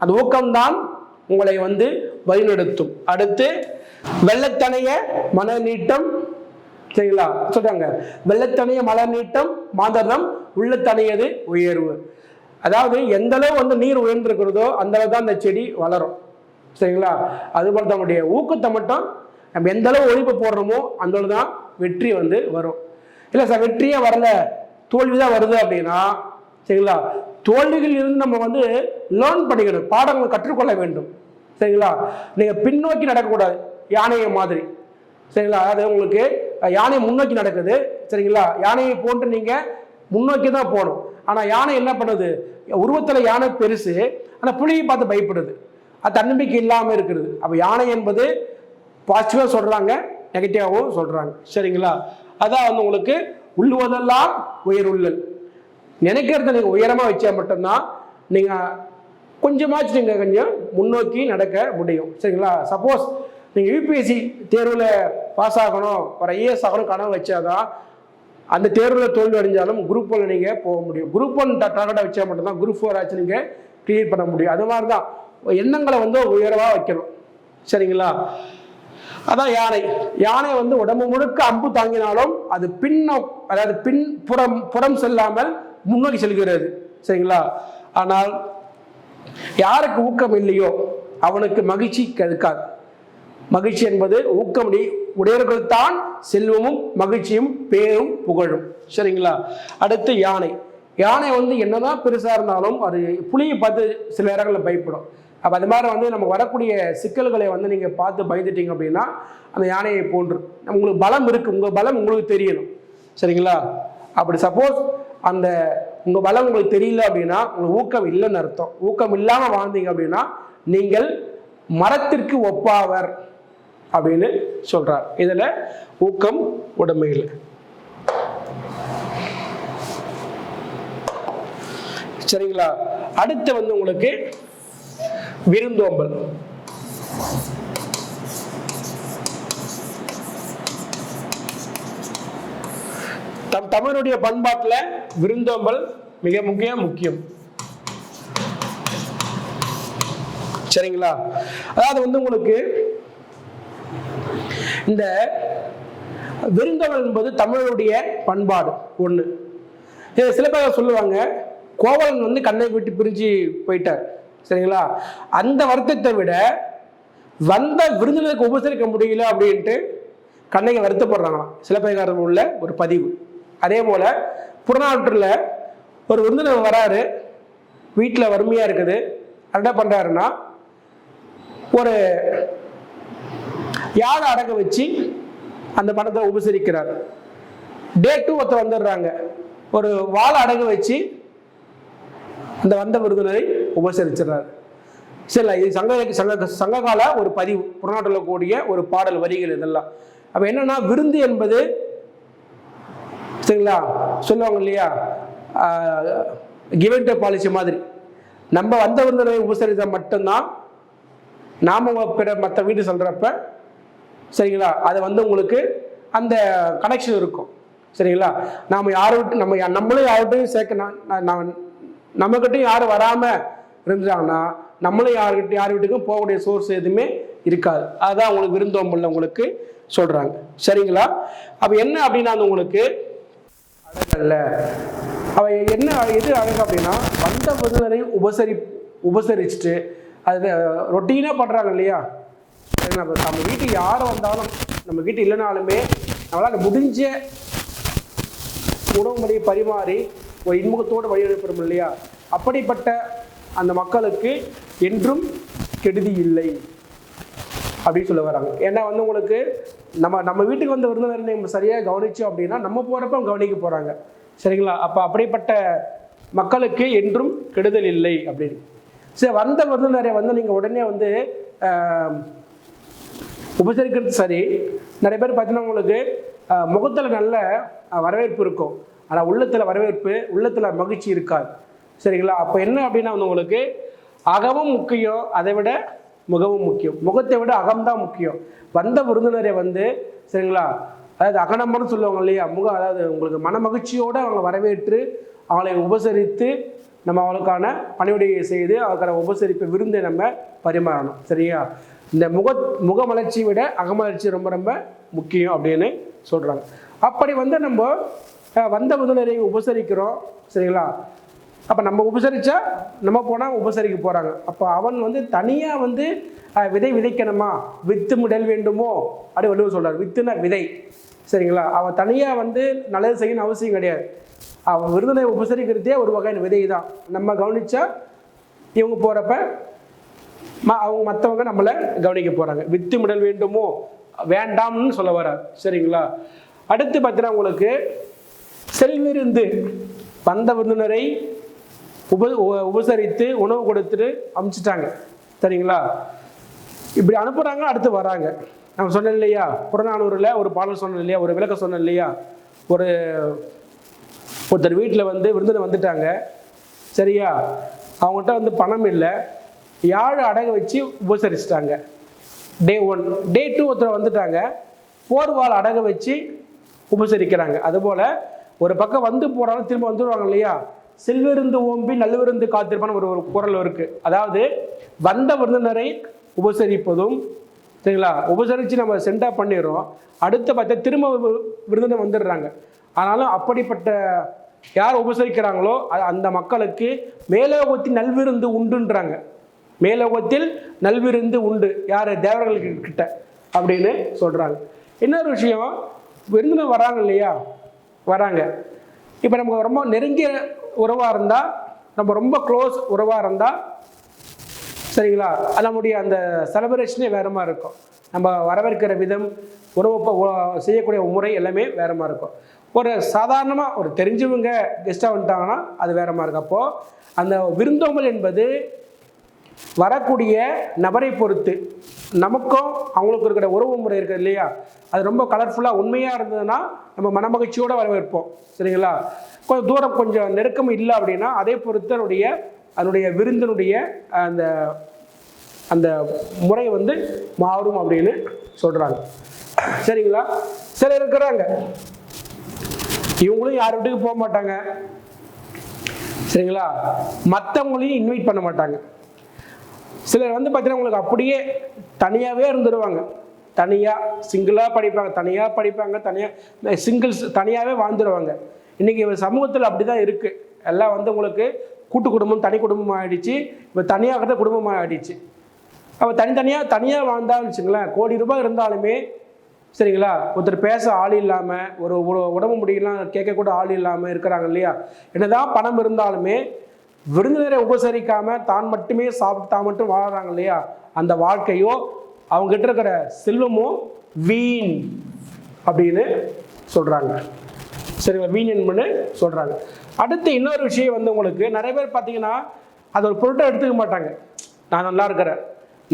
Speaker 1: அந்த ஊக்கம்தான் உங்களை வந்து வழிநடத்தும். அடுத்து வெள்ளத்தனைய மன நீட்டம். சரிங்களா? சொல்றாங்க, வெள்ளத்தனைய மல நீட்டம் மாதரம் உள்ளத்தனையது உயர்வு. அதாவது எந்த அளவு வந்து நீர் உயர்ந்திருக்கிறதோ அந்த அளவு தான் அந்த செடி வளரும். சரிங்களா? அதுபோல நம்முடைய ஊக்கத்தை மட்டும் நம்ம எந்த அளவு ஒழிப்பு போடுறோமோ அந்த அளவு தான் வெற்றி வந்து வரும். இல்லை சார் வெற்றியே வரல, தோல்விதான் வருது அப்படின்னா, சரிங்களா, தோல்விகள் இருந்து நம்ம வந்து லேர்ன் பண்ணிக்கணும், பாடங்களை கற்றுக்கொள்ள வேண்டும். சரிங்களா? நீங்க பின்னோக்கி நடக்கக்கூடாது யானையை மாதிரி. சரிங்களா? அதாவது உங்களுக்கு யானை முன்னோக்கி நடக்குது. சரிங்களா? யானையை போன்று நீங்க முன்னோக்கி தான் போகணும். ஆனா யானை என்ன பண்ணுது, உருவத்துல யானை பெருசு, ஆனா புலியை பார்த்து பயப்படுது, அது தன்னம்பிக்கை இல்லாம இருக்குது. அப்ப யானை என்பது பாசிட்டிவா சொல்றாங்க, நெகட்டிவாகவும் சொல்றாங்க. சரிங்களா? அதான் வந்து உங்களுக்கு உள்ளுவதெல்லாம் உயர் உள்ளல். நினைக்கிறத நீங்க உயரமா வச்சா மட்டும்தான் நீங்க கொஞ்சமாச்சு நீங்க கொஞ்சம் முன்னோக்கி நடக்க முடியும். சரிங்களா? சப்போஸ் நீங்க யூபிஎஸ்சி தேர்வுல பாஸ் ஆகணும், ஒரு ஐஏஎஸ் ஆகணும் கனவு வச்சாதான் அந்த தேர்வில் தோல்வி அடைஞ்சாலும் குரூப் 1 நீங்கள் போக முடியும். குரூப் 1 டார்கெட்டாக வச்சா மட்டும்தான் குரூப் 4 ஆச்சு நீங்கள் கிளியர் பண்ண முடியும். அது மாதிரி தான் எண்ணங்களை வந்து உயர்வாக வைக்கணும். சரிங்களா? அதான் யானை. யானை வந்து உடம்பு முழுக்க அம்பு தாங்கினாலும் அது அதாவது புறம் செல்லாமல் முன்னோக்கி செல்கிறது. சரிங்களா? ஆனால் யாருக்கு ஊக்கம் இல்லையோ அவனுக்கு மகிழ்ச்சி கிடைக்காது. மகிழ்ச்சி என்பது ஊக்கம் உடையவர்கள் தான் செல்வமும் மகிழ்ச்சியும் பேரும் புகழும். சரிங்களா? அடுத்து யானை. யானை வந்து என்னதான் பெருசா இருந்தாலும் அது புலியை பார்த்து சில இடங்களில் பயப்படும். அப்போ அது மாதிரி வந்து நம்ம வரக்கூடிய சிக்கல்களை வந்து நீங்கள் பார்த்து பயந்துட்டீங்க அப்படின்னா அந்த யானையை போன்று உங்களுக்கு பலம் இருக்கு. உங்கள் பலம் உங்களுக்கு தெரியணும். சரிங்களா? அப்படி சப்போஸ் அந்த உங்கள் பலம் உங்களுக்கு தெரியல அப்படின்னா உங்களுக்கு ஊக்கம் இல்லைன்னு அர்த்தம். ஊக்கம் இல்லாமல் வாழ்ந்தீங்க அப்படின்னா நீங்கள் மரத்திற்கு ஒப்பாவர் அப்படின்னு சொல்றார். இதுல ஊக்கம் உடைமைகள். சரிங்களா? அடுத்து வந்து உங்களுக்கு விருந்தோம்பல். தமிழுடைய பண்பாட்டுல விருந்தோம்பல் மிக முக்கியம். சரிங்களா? அதாவது வந்து உங்களுக்கு இந்த விருந்தோம்பல் என்பது தமிழுடைய பண்பாடு ஒண்ணு. சில பேர் சொல்லுவாங்க கோவலன் வந்து கண்ணை விட்டு பிரிஞ்சு போயிட்டார். சரிங்களா? அந்த வருத்தத்தை விட வந்த விருந்தினருக்கு உபசரிக்க முடியல அப்படின்ட்டு கண்ணைக்கு வருத்தப்படுறாங்களாம் சிலப்பதிகாரத்தில் உள்ள ஒரு பதிவு. அதே போல புறநானூற்றுல ஒரு விருந்தினர் வராரு, வீட்டில் வறுமையா இருக்குது, என்ன பண்றாருன்னா ஒரு யாழை அடக்க வச்சு அந்த பணத்தை உபசரிக்கிறார். டே 2 ஒருத்தர் வந்துடுறாங்க, ஒரு வாழை அடக்க வச்சு அந்த வந்த விருந்தினரை உபசரிச்சிடறார். சரி, இது சங்ககால ஒரு பதிவு, புறநாட்டில் கூடிய ஒரு பாடல் வரிகள் இதெல்லாம். அப்ப என்னன்னா விருந்து என்பது சரிங்களா சொல்லுவாங்க இல்லையா, கிவ் அண்ட் டேக் பாலிசி மாதிரி. நம்ம வந்த விருந்தினரை உபசரித்தா மட்டும்தான் நாம மற்ற வீடு சொல்றப்ப சரிங்களா அது வந்து உங்களுக்கு அந்த கனெக்ஷன் இருக்கும். சரிங்களா? நாம நம்மளும் யார்கிட்டையும் சேர்க்க நம்மகிட்டையும் யாரும் வராம இருந்துட்டாங்கன்னா நம்மளும் யார் வீட்டுக்கும் போகக்கூடிய சோர்ஸ் எதுவுமே இருக்காது. அதுதான் உங்களுக்கு விருந்தோம்பல்ல உங்களுக்கு சொல்றாங்க. சரிங்களா? அப்ப என்ன அப்படின்னா உங்களுக்கு அழகல்ல. அவ என்ன எது அழகு அப்படின்னா வந்த விருந்தினரை உபசரிச்சுட்டு அது ரொட்டீனா பண்றாங்க இல்லையா. நம்ம வீட்டுக்கு யாரும் வந்தாலும் நம்ம வீட்டு இல்லைனாலுமே நம்மளால முடிஞ்ச உணவு முறையை பரிமாறி ஒரு இன்முகத்தோடு வழி அனுப்புறோம் இல்லையா. அப்படிப்பட்ட அந்த மக்களுக்கு என்றும் கெடுதி இல்லை அப்படின்னு சொல்ல வராங்க. ஏன்னா வந்து உங்களுக்கு நம்ம வீட்டுக்கு வந்த விருந்தினரை நம்ம சரியாக கவனிச்சோம் அப்படின்னா நம்ம போறப்ப கவனிக்க போறாங்க. சரிங்களா? அப்போ அப்படிப்பட்ட மக்களுக்கு என்றும் கெடுதல் இல்லை அப்படின்னு. சரி, வந்த விருந்தினரை வந்து நீங்க உடனே வந்து உபசரிக்கிறது சரி. நிறைய பேர் பார்த்தீங்கன்னா உங்களுக்கு முகத்தில் நல்ல வரவேற்பு இருக்கும், ஆனால் உள்ளத்தில் மகிழ்ச்சி இருக்காது. சரிங்களா? அப்போ என்ன அப்படின்னா வந்து உங்களுக்கு அகமும் முக்கியம், அதை விட முகமும் முக்கியம். முகத்தை விட அகம்தான் முக்கியம். வந்த விருந்தினரை வந்து சரிங்களா அதாவது அகநம்பர்னு சொல்லுவாங்க இல்லையா, அதாவது உங்களுக்கு மன மகிழ்ச்சியோடு அவங்க வரவேற்று அவங்களை உபசரித்து நம்ம அவளுக்கான பணிவிடையை செய்து அவளுக்கான உபசரிப்பு விருந்தை நம்ம பரிமாறணும். சரியா? இந்த முகமலர்ச்சியை விட அகமலர்ச்சி ரொம்ப ரொம்ப முக்கியம் அப்படின்னு சொல்றாங்க. அப்படி வந்து நம்ம வந்த விருந்தினரை உபசரிக்கிறோம். சரிங்களா? அப்போ நம்ம உபசரிச்சா நம்ம போனால் உபசரிக்க போறாங்க. அப்போ அவன் வந்து தனியா வந்து விதை விதைக்கணுமா, வித்து முடல் வேண்டுமோ அப்படி வள்ளுவர் சொல்றாரு. வித்துனா விதை. சரிங்களா? அவன் தனியா வந்து நல்லது செய்யணும் அவசியம் கிடையாது. அவன் விருந்தினரை உபசரிக்கிறதே ஒரு வகையான விதை தான். நம்ம கவனிச்சா இவங்க போறப்ப அவங்க மற்றவங்க நம்மளை கவனிக்க போறாங்க. வித்து முடல் வேண்டுமோ வேண்டாம்னு சொல்ல வரார். சரிங்களா? அடுத்து பார்த்தீங்கன்னா உங்களுக்கு செல்விருந்து வந்த விருந்தினரை உபசரித்து உணவு கொடுத்துட்டு அனுப்பிச்சிட்டாங்க. சரிங்களா? இப்படி அனுப்புறாங்க, அடுத்து வராங்க. நம்ம சொன்னோம் இல்லையா, புறநானூறுல ஒரு பாடல் சொன்னோம் இல்லையா, ஒரு விளக்கம் சொன்னோம் இல்லையா, ஒருத்தர் வீட்டில் வந்து விருந்தினர் வந்துட்டாங்க. சரியா? அவங்ககிட்ட வந்து பணம் இல்லை, யாழ் அடகு வச்சு உபசரிச்சிட்டாங்க. டே 1. டே 2 ஒருத்தர் வந்துட்டாங்க, போர்வால் அடகு வச்சு உபசரிக்கிறாங்க. அதுபோல் ஒரு பக்கம் வந்து போறாலும் திரும்ப வந்துடுவாங்க இல்லையா. செல்விருந்து ஓம்பி நல்லவிருந்து காத்திருப்பான்னு ஒரு குறள் இருக்கு. அதாவது வந்த விருந்தினரை உபசரிப்பதும், சரிங்களா, உபசரித்து நம்ம சென்டா பண்ணிடுறோம், அடுத்த பார்த்தா திரும்ப விருந்தினர் வந்துடுறாங்க. ஆனாலும் அப்படிப்பட்ட யார் உபசரிக்கிறாங்களோ அந்த மக்களுக்கு மேலோகத்தில் நல்விருந்து உண்டுன்றாங்க. மேலோகத்தில் நல்விருந்து உண்டு யார்? தேவர்களுக்கு கிட்ட அப்படின்னு சொல்றாங்க. இன்னொரு விஷயம், விருந்தினர் வராங்க இல்லையா, வராங்க. இப்போ நமக்கு ரொம்ப நெருங்கிய உறவாக இருந்தால், நம்ம ரொம்ப க்ளோஸ் உறவாக இருந்தால், சரிங்களா, நம்முடைய அந்த செலிப்ரேஷனே வேற மாதிரி இருக்கும். நம்ம வரவேற்கிற விதம், உறவு செய்யக்கூடிய முறை எல்லாமே வேற மாதிரி இருக்கும். ஒரு சாதாரணமாக ஒரு தெரிஞ்சவங்க கெஸ்ட்டாக வந்துட்டாங்கன்னா அது வேற மாதிரி இருக்கும். அப்போது அந்த விருந்தோம்பல் என்பது வரக்கூடிய நபரை பொறுத்து, நமக்கும் அவங்களுக்கு இருக்கிற உறவு முறை இருக்குது இல்லையா, அது ரொம்ப கலர்ஃபுல்லாக உண்மையாக இருந்ததுன்னா நம்ம மனமகிழ்ச்சியோடு வரவேற்போம். சரிங்களா. கொஞ்சம் தூரம் கொஞ்சம் நெருக்கம் இல்லை அப்படின்னா அதை பொறுத்து அதனுடைய விருந்தினுடைய அந்த அந்த முறை வந்து மாறும் அப்படின்னு சொல்கிறாங்க. சரிங்களா. சிலர் இருக்கிறாங்க, இவங்களும் யார் வீட்டுக்கு போக மாட்டாங்க, சரிங்களா, மற்றவங்களையும் இன்வைட் பண்ண மாட்டாங்க. சிலர் வந்து பார்த்தீங்கன்னா உங்களுக்கு அப்படியே தனியாகவே இருந்துடுவாங்க, தனியாக சிங்கிளாக படிப்பாங்க, தனியாக சிங்கிள்ஸ் தனியாகவே வாழ்ந்துடுவாங்க. இன்றைக்கி சமூகத்தில் அப்படி தான் இருக்குது. எல்லாம் வந்து உங்களுக்கு கூட்டு குடும்பம் தனி குடும்பம் ஆகிடுச்சு, இப்போ தனியாக குடும்பமாக ஆகிடுச்சு. அப்போ தனியாக வாழ்ந்தான்னு வச்சுங்களேன், கோடி ரூபாய் இருந்தாலுமே, சரிங்களா, ஒருத்தர் பேச ஆள் இல்லாமல், ஒரு உடம்பு முடியலாம் கேட்கக்கூட ஆள் இல்லாமல் இருக்கிறாங்க இல்லையா. என்னதான் பணம் இருந்தாலுமே விருந்தினரை உபசரிக்காமல் தான் மட்டுமே சாப்பிட்டு தான் மட்டும் வாழ்கிறாங்க இல்லையா, அந்த வாழ்க்கையோ அவங்ககிட்ட இருக்கிற செல்வமோ வீண் அப்படின்னு சொல்கிறாங்க. சரிங்களா, வீண் என்பது சொல்கிறாங்க. அடுத்து இன்னொரு விஷயம் வந்து உங்களுக்கு நிறைய பேர் பார்த்தீங்கன்னா அது ஒரு பொருட்டை எடுத்துக்க மாட்டாங்க. நான் நல்லா இருக்கிறேன்,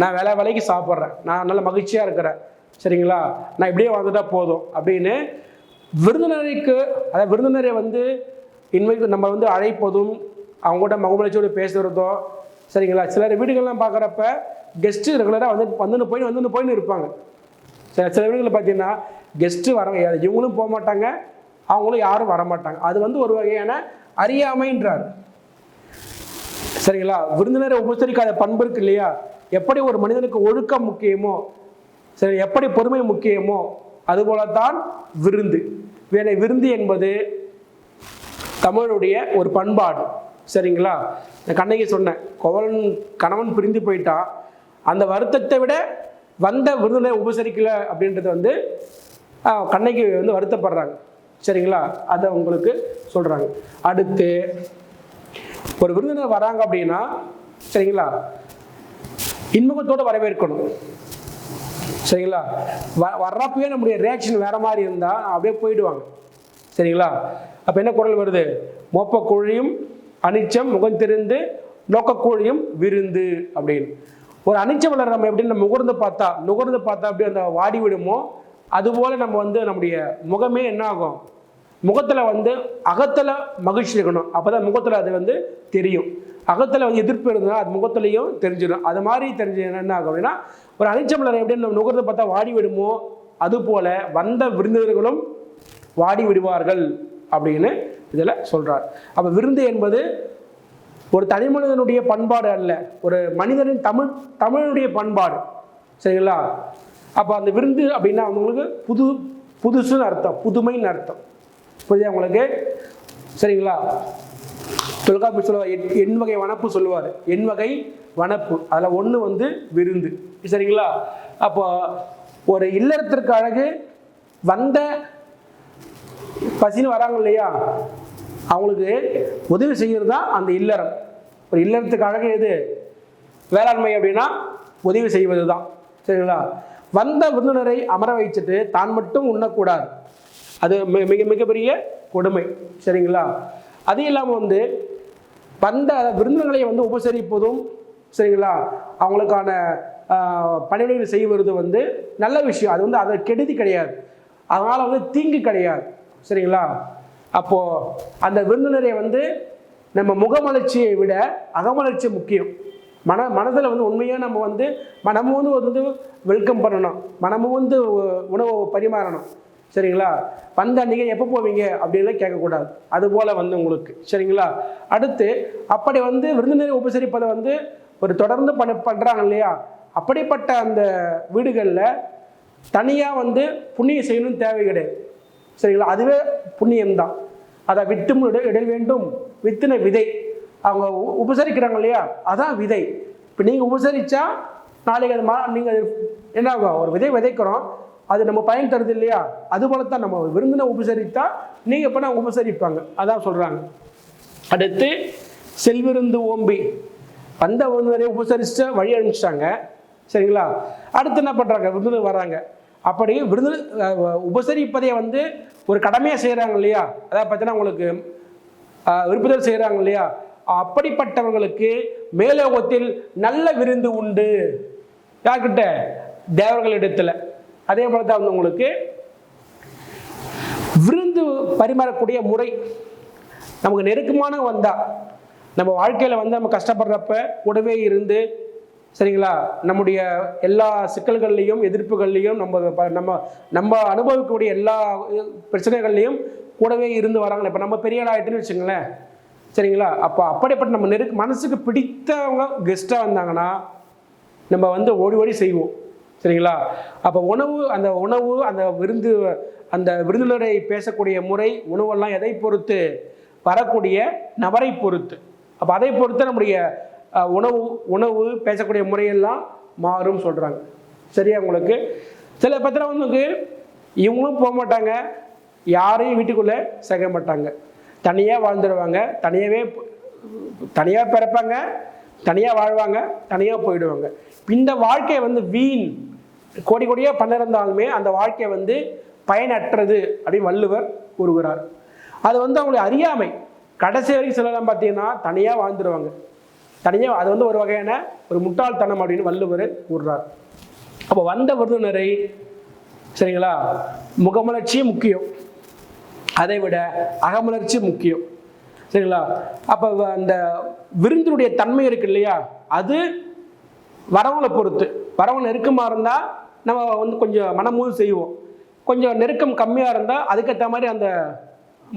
Speaker 1: நான் வேலைக்கு சாப்பிட்றேன், நான் நல்ல மகிழ்ச்சியாக இருக்கிறேன், சரிங்களா, நான் இப்படியே வந்துட்டா போதும் அப்படின்னு விருந்தினரை வந்து நம்ம வந்து அழைப்பதும் அவங்கள்ட்ட மகுமலர்ச்சியோடு பேசுகிறதோ, சரிங்களா. சிலர் வீடுகள்லாம் பார்க்குறப்ப கெஸ்ட்டு ரெகுலராக வந்துன்னு போயின்னு இருப்பாங்க. சில வீடுகளில் பார்த்தீங்கன்னா கெஸ்ட்டு வர இவங்களும் போக மாட்டாங்க, அவங்களும் யாரும் வரமாட்டாங்க. அது வந்து ஒரு வகையான அறியாமைன்றார். சரிங்களா. விருந்தினரை உபசரிக்காத பண்பு இருக்கு இல்லையா. எப்படி ஒரு மனிதனுக்கு ஒழுக்கம் முக்கியமோ, சரி, எப்படி பொறுமை முக்கியமோ, அதுபோலத்தான் விருந்து. விருந்து என்பது தமிழுடைய ஒரு பண்பாடு. சரிங்களா. நான் கண்ணகி சொன்னேன், கணவன் பிரிந்து போயிட்டா அந்த வருத்தத்தை விட வந்த விருந்தினரை உபசரிக்கல அப்படின்றது வந்து கண்ணகி வந்து வருத்தப்படுறாங்க. சரிங்களா, அதை உங்களுக்கு சொல்றாங்க. அடுத்து ஒரு விருந்தினர் வராங்க அப்படின்னா, சரிங்களா, இன்முகத்தோடு வரவேற்கணும். சரிங்களா. வர்றப்பவே நம்முடைய ரியாக்ஷன் வேற மாதிரி இருந்தால் அப்படியே போயிடுவாங்க. சரிங்களா. அப்போ என்ன குரல் வருது? மோப்பக்கோழியும் அனிச்சம் முகம் தெரிந்து நோக்கக்கோழியும் விருந்து அப்படின்னு. ஒரு அனிச்ச மலர் நம்ம எப்படி நம்ம நுகர்ந்து பார்த்தா அப்படியே அந்த வாடி விடுமோ, அதுபோல் நம்ம வந்து நம்முடைய முகமே என்ன ஆகும், முகத்தில் வந்து அகத்தில் மகிழ்ச்சி இருக்கணும். அப்போ தான் முகத்தில் அது வந்து தெரியும். அகத்தில் வந்து எதிர்ப்பு இருந்தால் அது முகத்துலையும் தெரிஞ்சிடும். அது மாதிரி தெரிஞ்சு என்ன ஆகும் அப்படின்னா, ஒரு அனிச்சமலரை எப்படி நம்ம நுகர்ந்து பார்த்தா வாடி விடுமோ, அதுபோல் வந்த விருந்தினர்களும் வாடி விடுவார்கள் அப்படின்னு இதில் சொல்கிறார். அப்போ விருந்து என்பது ஒரு தனி மனிதனுடைய பண்பாடு அல்ல, ஒரு மனிதனின் தமிழுடைய பண்பாடு. சரிங்களா. அப்போ அந்த விருந்து அப்படின்னா அவங்களுக்கு புதுசுன்னு அர்த்தம், புதுமைன்னு அர்த்தம். புரியுதா உங்களுக்கு? சரிங்களா. தொல்காப்பி சொல்லுவார், எண் வகை வனப்பு சொல்லுவார். எண் வகை வனப்பு, அதில் ஒன்று வந்து விருந்து. சரிங்களா. அப்போ ஒரு இல்லறத்திற்கு அழகு வந்த பசின்னு வராங்க இல்லையா, அவங்களுக்கு உதவி செய்கிறது தான் அந்த இல்லறம். ஒரு இல்லறத்துக்கு அழகு எது? வேளாண்மை அப்படின்னா உதவி செய்வது தான். சரிங்களா. வந்த விருந்தினரை அமர வைச்சுட்டு தான் மட்டும் உண்ணக்கூடாது, அது மிகப்பெரிய கொடுமை. சரிங்களா. அது இல்லாமல் வந்து வந்த விருந்தினர்களை வந்து உபசரிப்பதும், சரிங்களா, அவங்களுக்கான பணிவிடைகள் செய்வது வந்து நல்ல விஷயம். அது வந்து அதை கெடுதி கிடையாது, அதனால் வந்து தீங்கு கிடையாது. சரிங்களா. அப்போது அந்த விருந்தினரை வந்து நம்ம முகமலர்ச்சியை விட அகமலர்ச்சி முக்கியம். மனதில் வந்து உண்மையாக நம்ம வந்து வெல்கம் பண்ணணும், மனமும் வந்து உணவு பரிமாறணும். சரிங்களா. வந்த நீங்கள் எப்போ போவீங்க அப்படின்லாம் கேட்கக்கூடாது. அதுபோல் வந்து உங்களுக்கு சரிங்களா. அடுத்து அப்படி வந்து விருந்தினரை உபசரிப்பதை வந்து ஒரு தொடர்ந்து பண்ணுறாங்க இல்லையா, அப்படிப்பட்ட அந்த வீடுகளில் தனியாக வந்து புண்ணியம் செய்யணும்னு தேவை கிடையாது சரிங்களா. அதுவே புண்ணியம்தான். அதை விட்டும் இட வேண்டும். வித்தின விதை அவங்க உபசரிக்கிறாங்க இல்லையா, அதான் விதை. இப்போ நீங்கள் உபசரித்தா நாளைக்கு அது நீங்கள் என்ன ஆகும், ஒரு விதை விதைக்கிறோம், அது நம்ம பயன் தருது இல்லையா. அதுபோல தான் நம்ம விருந்தினை உபசரித்தா நீங்கள் இப்போ நான் உபசரிப்பாங்க, அதான் சொல்கிறாங்க. அடுத்து செல்விருந்து ஓம்பி வந்த விருந்தினரை உபசரித்து வழி அனுப்பிச்சிட்டாங்க சரிங்களா. அடுத்து என்ன பண்ணுறாங்க, விருந்தினர் வராங்க. அப்படி விருந்தினர் உபசரிப்பதை வந்து ஒரு கடமையாக செய்கிறாங்க இல்லையா, அதாவது பார்த்தீங்கன்னா உங்களுக்கு விருப்பத்தில் செய்கிறாங்க இல்லையா, அப்படிப்பட்டவர்களுக்கு மேலோகத்தில் நல்ல விருந்து உண்டு. யார்கிட்ட, தேவர்களிடத்தில். அதே போல தான் வந்து உங்களுக்கு விருந்து பரிமாறக்கூடிய முறை. நமக்கு நெருக்கமான வந்தா, நம்ம வாழ்க்கையில் வந்து நம்ம கஷ்டப்படுறப்ப கூடவே இருந்து சரிங்களா, நம்முடைய எல்லா சிக்கல்கள்லையும் எதிர்ப்புகள்லையும் நம்ம நம்ம அனுபவிக்கக்கூடிய எல்லா பிரச்சனைகள்லையும் கூடவே இருந்து வராங்க. இப்போ நம்ம பெரிய ஆளாயிட்டுன்னு வச்சுங்களேன் சரிங்களா. அப்போ அப்படிப்பட்ட நம்ம மனசுக்கு பிடித்தவங்க கெஸ்ட்டாக வந்தாங்கன்னா நம்ம வந்து ஓடி ஓடி செய்வோம் சரிங்களா. அப்போ அந்த உணவு அந்த விருந்தினரை பேசக்கூடிய முறை, உணவெல்லாம் எதை பொறுத்து, வரக்கூடிய நபரை பொறுத்து. அப்போ அதை பொறுத்து நம்முடைய உணவு பேசக்கூடிய முறையெல்லாம் மாறும் சொல்கிறாங்க சரியா. உங்களுக்கு சில பத்திரம் வந்து இவங்களும் போக மாட்டாங்க, யாரையும் வீட்டுக்குள்ளே சேர்க்க மாட்டாங்க, தனியாக வாழ்ந்துடுவாங்க, தனியாக பிறப்பாங்க, தனியாக வாழ்வாங்க, தனியாக போயிடுவாங்க. இந்த வாழ்க்கையை வந்து வீண் கோடி கோடியாக பண்ணிருந்தாலுமே அந்த வாழ்க்கையை வந்து பயனற்றது அப்படின்னு வள்ளுவர் கூறுகிறார். அது வந்து அவங்களுக்கு அறியாமை. கடைசி வரைக்கும் சிலலாம் பார்த்தீங்கன்னா தனியாக வாழ்ந்துடுவாங்க, தனியாக. அது வந்து ஒரு வகையான ஒரு முட்டாள்தனம் அப்படின்னு வள்ளுவர் கூறுறார். அப்போ வந்த விருந்தினரை சரிங்களா, முகமலர்ச்சி முக்கியம், அதை விட அகமலர்ச்சி முக்கியம் சரிங்களா. அப்போ அந்த விருந்தினுடைய தன்மை இருக்கு இல்லையா, அது வரவங்களை பொறுத்து. வரவங்க நெருக்கமாக இருந்தால் நம்ம வந்து கொஞ்சம் மனமூது செய்வோம், கொஞ்சம் நெருக்கம் கம்மியாக இருந்தால் அதுக்கேற்ற மாதிரி அந்த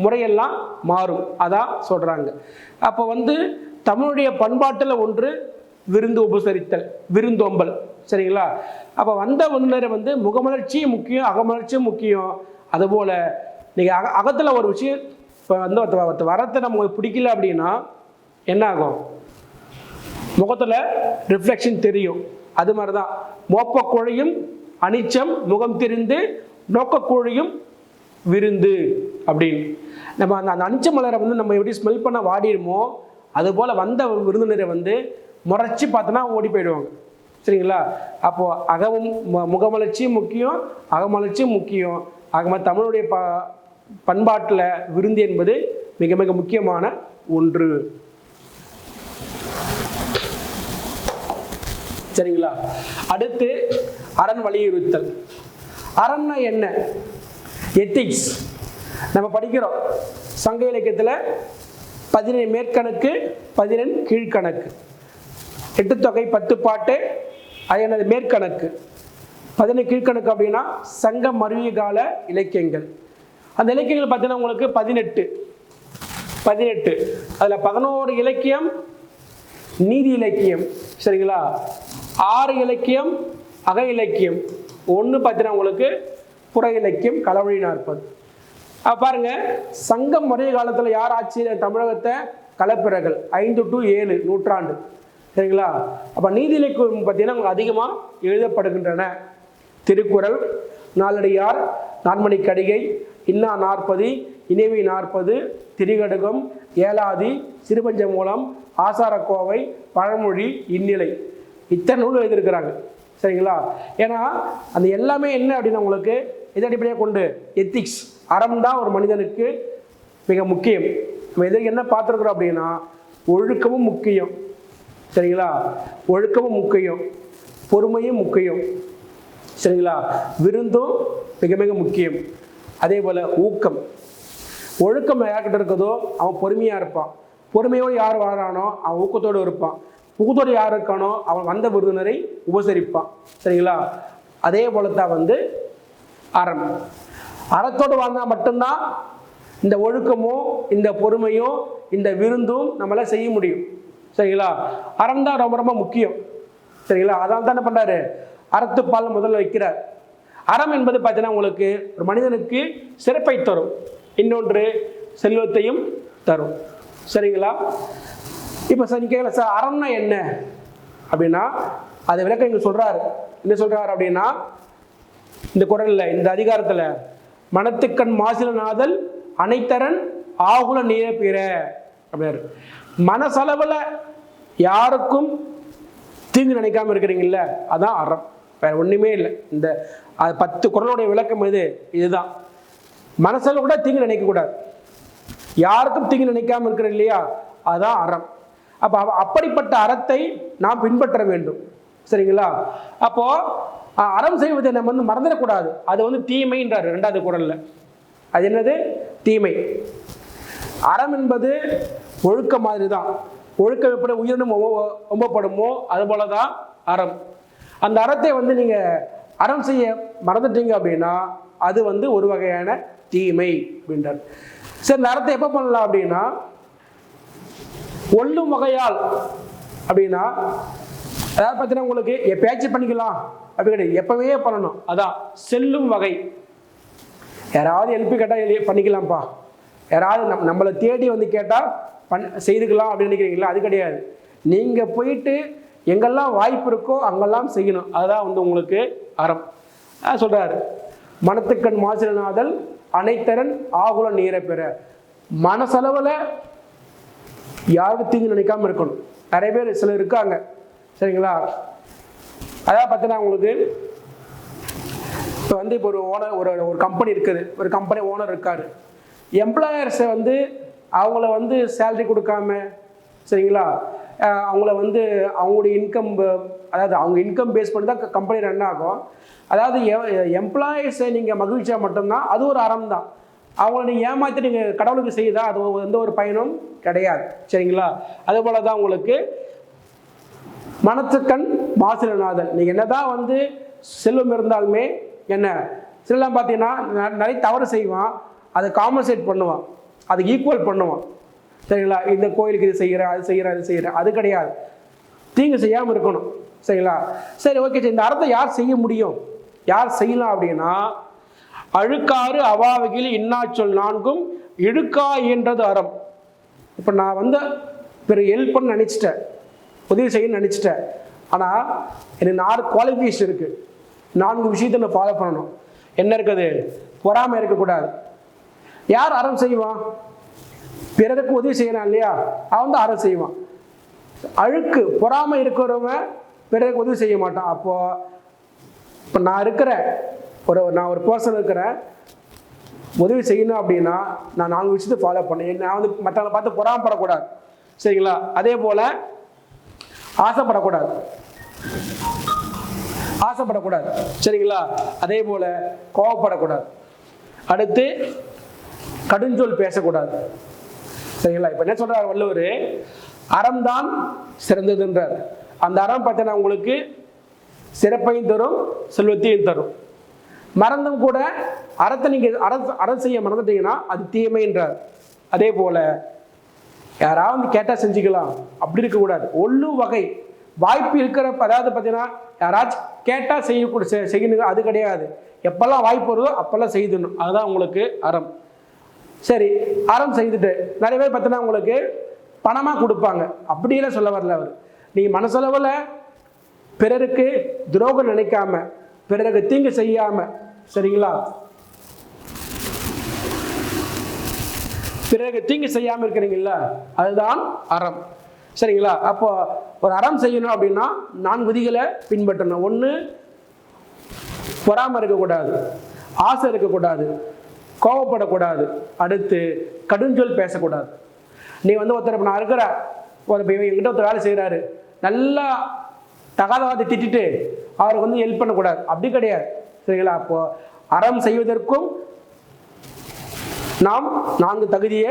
Speaker 1: முறையெல்லாம் மாறும், அதான் சொல்கிறாங்க. அப்போ வந்து தமிழுடைய பண்பாட்டில் ஒன்று விருந்து உபசரித்தல், விருந்தோம்பல் சரிங்களா. அப்போ வந்த விருந்தினரை வந்து முகமலர்ச்சி முக்கியம், அகமலர்ச்சி முக்கியம். அதுபோல் நீங்கள் அகத்தில் ஒரு விஷயம் இப்போ வந்து வரத்தை நமக்கு பிடிக்கல அப்படின்னா என்ன ஆகும், முகத்தில் ரிஃப்ளெக்ஷன் தெரியும். அது மாதிரி தான் மோப்பக்குழையும் அனிச்சம் முகம் தெரிந்து நோக்கக்குழையும் விருந்து அப்படின்னு. நம்ம அந்த அனிச்ச மலரை வந்து நம்ம எப்படி ஸ்மெல் பண்ண வாடிடுமோ அதுபோல் வந்த விருந்தினரை வந்து முறைச்சி பார்த்தோன்னா ஓடி போயிடுவாங்க சரிங்களா. அப்போது முகமலர்ச்சியும் முக்கியம், அகமலர்ச்சியும் முக்கியம். ஆக தமிழுடைய பண்பாட்டில் விருந்து என்பது மிக மிக முக்கியமான ஒன்று சரிங்களா. அடுத்து அரண் வலியுறுத்தல். அரண்னா என்ன, எத்திக்ஸ் நம்ம படிக்கிறோம் சங்க இலக்கியத்தில். 17 மேற்கணக்கு 17 கீழ்கணக்கு, 8 தொகை 10 பாட்டு, அது என்னது மேற்கணக்கு. 17 கீழ்கணக்கு அப்படின்னா சங்க மருவிய கால இலக்கியங்கள். அந்த இலக்கியங்கள் பார்த்தீங்கன்னா உங்களுக்கு 18 அதில் 11 இலக்கியம் நீதி இலக்கியம் சரிங்களா, 6 இலக்கியம் அக இலக்கியம், 1 பார்த்தீங்கன்னா உங்களுக்கு புற இலக்கியம் களவழி நாற்பது. பாருங்க, சங்கம் மருவிய காலத்தில் யார் ஆட்சி தமிழகத்தை, களப்பிரர்கள் 5 to 7 நூற்றாண்டு சரிங்களா. அப்போ நீதி இலக்கியம் பார்த்தீங்கன்னா அதிகமாக எழுதப்படுகின்றன. திருக்குறள், நாலடியார், நான்மணி கடிகை, இன்னா 40, இணைவி 40, திரிகடுகம், ஏலாதி, சிறுபஞ்ச மூலம், ஆசாரக்கோவை, பழமொழி, இந்நிலை, இத்தனை நூல் எழுதியிருக்கிறாங்க சரிங்களா. ஏன்னா அந்த எல்லாமே என்ன அப்படின்னா உங்களுக்கு இதை அடிப்படையாக கொண்டு எத்திக்ஸ், அறம் தான் ஒரு மனிதனுக்கு மிக முக்கியம். நம்ம எதுக்கு என்ன பார்த்துருக்குறோம் அப்படின்னா ஒழுக்கமும் முக்கியம் சரிங்களா, ஒழுக்கமும் முக்கியம், பொறுமையும் முக்கியம் சரிங்களா, விருந்தும் மிக மிக முக்கியம். அதே போல் ஊக்கம், ஒழுக்கம் யார்கிட்ட இருக்குதோ அவன் பொறுமையாக இருப்பான், பொறுமையோடு யார் வாழறானோ அவன் ஊக்கத்தோடு இருப்பான், ஊக்கத்தோடு யார் இருக்கானோ அவன் வந்த விருந்தினரை உபசரிப்பான் சரிங்களா. அதே போல தான் வந்து அறம். அறத்தோடு வாழ்ந்தால் மட்டும்தான் இந்த ஒழுக்கமும் இந்த பொறுமையும் இந்த விருந்தும் நம்மளால செய்ய முடியும். சரிங்களா? அறம் தான் ரொம்ப ரொம்ப முக்கியம். சரிங்களா? அதான் தான் என்ன பண்றாரு, அறத்துப்பால் முதல்ல வைக்கிறார். அறம் என்பது பார்த்தீங்கன்னா உங்களுக்கு ஒரு மனிதனுக்கு சிறப்பை தரும், இன்னொன்று செல்வத்தையும் தரும். சரிங்களா? இப்போ சார் நீங்க கேட்கல சார் அறம்னா என்ன அப்படின்னா அதை விளக்கம் இங்க சொல்றாரு. என்ன சொல்றாரு அப்படின்னா இந்த குறள்ல இந்த அதிகாரத்துல மனத்துக்கண் மாசிலனாதல் அனைத்தரன் ஆகுல நீர பிற அப்படின்னாரு. மனசளவுல யாருக்கும் தீங்கு நினைக்காம இருக்கிறீங்கல்ல, அதான் அறம், வேற ஒண்ணுமே இல்லை. இந்த 10 குறளுடைய விளக்கம் இதுதான். மனசளவு கூட தீங்கு நினைக்க கூடாது, யாருக்கும் தீங்கு நினைக்காம இருக்கிற இல்லையா, அதான் அறம். அப்ப அப்படிப்பட்ட அறத்தை நாம் பின்பற்ற வேண்டும். சரிங்களா? அப்போ அறம் செய்வதை நம்ம மறந்துடக்கூடாது. அது தீமைன்றாரு 2வது குறள்ல. அது என்னது? தீமை. அறம் என்பது ஒழுக்க மாதிரி தான். ஒழுக்கம் எப்படி உயிரினும் ஒம்பப்படுமோ அது போலதான் அறம். அந்த அறத்தை நீங்க அறம் செய்ய மறந்துட்டீங்க அப்படின்னா அது ஒரு வகையான தீமை அப்படின்றார். சரி, இந்த அறத்தை எப்ப பண்ணலாம் அப்படின்னா ஒல்லும் வகையால் அப்படின்னா, அதாவது பார்த்தீங்கன்னா உங்களுக்கு எப்பயாச்சும் பண்ணிக்கலாம் அப்படி கிடையாது, எப்பவே பண்ணணும். அதான் செல்லும் வகை. யாராவது எழுப்பி கேட்டால் பண்ணிக்கலாம்ப்பா, யாராவது நம்மளை தேடி கேட்டால் செய்துக்கலாம் அப்படின்னு நினைக்கிறீங்களா, அது கிடையாது. நீங்கள் போயிட்டு எங்கெல்லாம் வாய்ப்பு இருக்கோ அங்கெல்லாம் செய்யணும். அதுதான் உங்களுக்கு அறம். சொல்றாரு, மனத்துக்கண் மாசிலனாதல் அனைத்தரன் ஆகுல நீரை பெற. மனசளவில் யாருக்கும் தீங்கு நினைக்காம இருக்கணும். நிறைய பேர் சிலர் இருக்காங்க. சரிங்களா? அதாவது பார்த்தீங்கன்னா உங்களுக்கு இப்போ இப்போ ஒரு ஓனர் ஒரு கம்பெனி இருக்குது, ஒரு கம்பெனி ஓனர் இருக்காரு. எம்ப்ளாயர்ஸை அவங்கள சேலரி கொடுக்காம, சரிங்களா, அவங்கள அவங்களுடைய இன்கம், அதாவது அவங்க இன்கம் பேஸ் பண்ணி தான் கம்பெனி ரன் ஆகும். அதாவது எம்ப்ளாயர்ஸை நீங்கள் மகிழ்ச்சியாக மட்டும்தான், அது ஒரு அறம் தான். அவங்கள நீங்கள் ஏமாற்றி நீங்கள் கடவுளுக்கு செய்யுதா, அது எந்த ஒரு பயனும் கிடையாது. சரிங்களா? அதே போல தான் உங்களுக்கு மனத்துக்கண் மாசிலனாதல். நீங்கள் என்னதான் செல்வம் இருந்தாலுமே என்ன சிலலாம் பார்த்தீங்கன்னா நிறைய தவறு செய்வான், அதை காம்பன்சேட் பண்ணுவான், அதுக்கு ஈக்குவல் பண்ணுவான். சரிங்களா? இந்த கோயிலுக்கு இது செய்கிறேன், அது செய்கிறேன், அது செய்கிறேன், அது கிடையாது. தீங்கு செய்யாமல் இருக்கணும். சரிங்களா? சரி, ஓகே. இந்த அறத்தை யார் செய்ய முடியும், யார் செய்யலாம் அப்படின்னா அழுக்காறு அவாவகில் இன்னாச்சொல் 4ம் இழுக்கா என்றது அறம். இப்போ நான் பிற ஹெல்ப் பண்ண நினைச்சிட்டேன், உதவி செய்யணும்னு நினைச்சிட்டேன். ஆனால் எனக்கு 4 குவாலிஃபிகேஷன் இருக்கு. 4 விஷயத்தை நான் ஃபாலோ பண்ணணும். என்ன இருக்குது? பொறாமை இருக்கக்கூடாது. யார் அறம் செய்வான்? பிறருக்கு உதவி செய்யறான் இல்லையா, அவன் அறம் செய்வான். அழுக்கு பொறாமை இருக்கிறவன் பிறருக்கு உதவி செய்ய மாட்டான். அப்போ இப்போ நான் இருக்கிறேன், நான் ஒரு பர்சன் இருக்கிறேன், உதவி செய்யணும் அப்படின்னா நான் 4 விஷயத்தை ஃபாலோ பண்ணேன். நான் மற்றவங்களை பார்த்து பொறாமப்படக்கூடாது. சரிங்களா? அதே போல ஆசைப்படக்கூடாது. சரிங்களா? அதே போல கோவப்படக்கூடாது. அடுத்து கடுஞ்சொல் பேசக்கூடாது. சரிங்களா? இப்ப என்ன சொல்றாரு வள்ளுவர், அறம்தான் சிறந்ததுன்றார். அந்த அறம் பார்த்தீங்கன்னா உங்களுக்கு சிறப்பையும் தரும், செல்வத்தையும் தரும். மறந்தும் கூட அறத்தை நீங்க அறம் செய்ய மறந்துட்டீங்கன்னா அது தீமைன்றார். அதே போல யாராவது கேட்டா செஞ்சுக்கலாம் அப்படி இருக்கக்கூடாது. ஒல்லும் வகை வாய்ப்பு இருக்கிறப்ப, அதாவது பார்த்தீங்கன்னா யாராச்சும் கேட்டால் செய்யணும், அது கிடையாது. எப்பெல்லாம் வாய்ப்பு வருதோ அப்பெல்லாம் செய்யணும், அதுதான் உங்களுக்கு அறம். சரி, அறம் செய்துட்டு நிறைய பேர் பார்த்தீங்கன்னா உங்களுக்கு பணமாக கொடுப்பாங்க, அப்படியெல்லாம் சொல்ல வரல அவர். நீங்கள் மனசளவில் பிறருக்கு துரோகம் நினைக்காம, பிறருக்கு தீங்கு செய்யாம, சரிங்களா, பிறகு தீங்கு செய்யாமல் இருக்கிறீங்களா, அதுதான் அறம். சரிங்களா? அப்போ ஒரு அறம் செய்யணும் அப்படின்னா 4 விதிகளை பின்பற்றணும். 1, பொறாமை இருக்கக்கூடாது, ஆசை இருக்கக்கூடாது, கோவப்படக்கூடாது. அடுத்து கடுஞ்சொல் பேசக்கூடாது. நீ ஒருத்தர், நான் இருக்கிற என்கிட்ட ஒருத்தர் வேலை செய்கிறாரு, நல்லா தகாதவாதி திட்டிட்டு அவருக்கு ஹெல்ப் பண்ணக்கூடாது, அப்படி கிடையாது. சரிங்களா? அப்போ அறம் செய்வதற்கும் நாம் 4 தகுதியே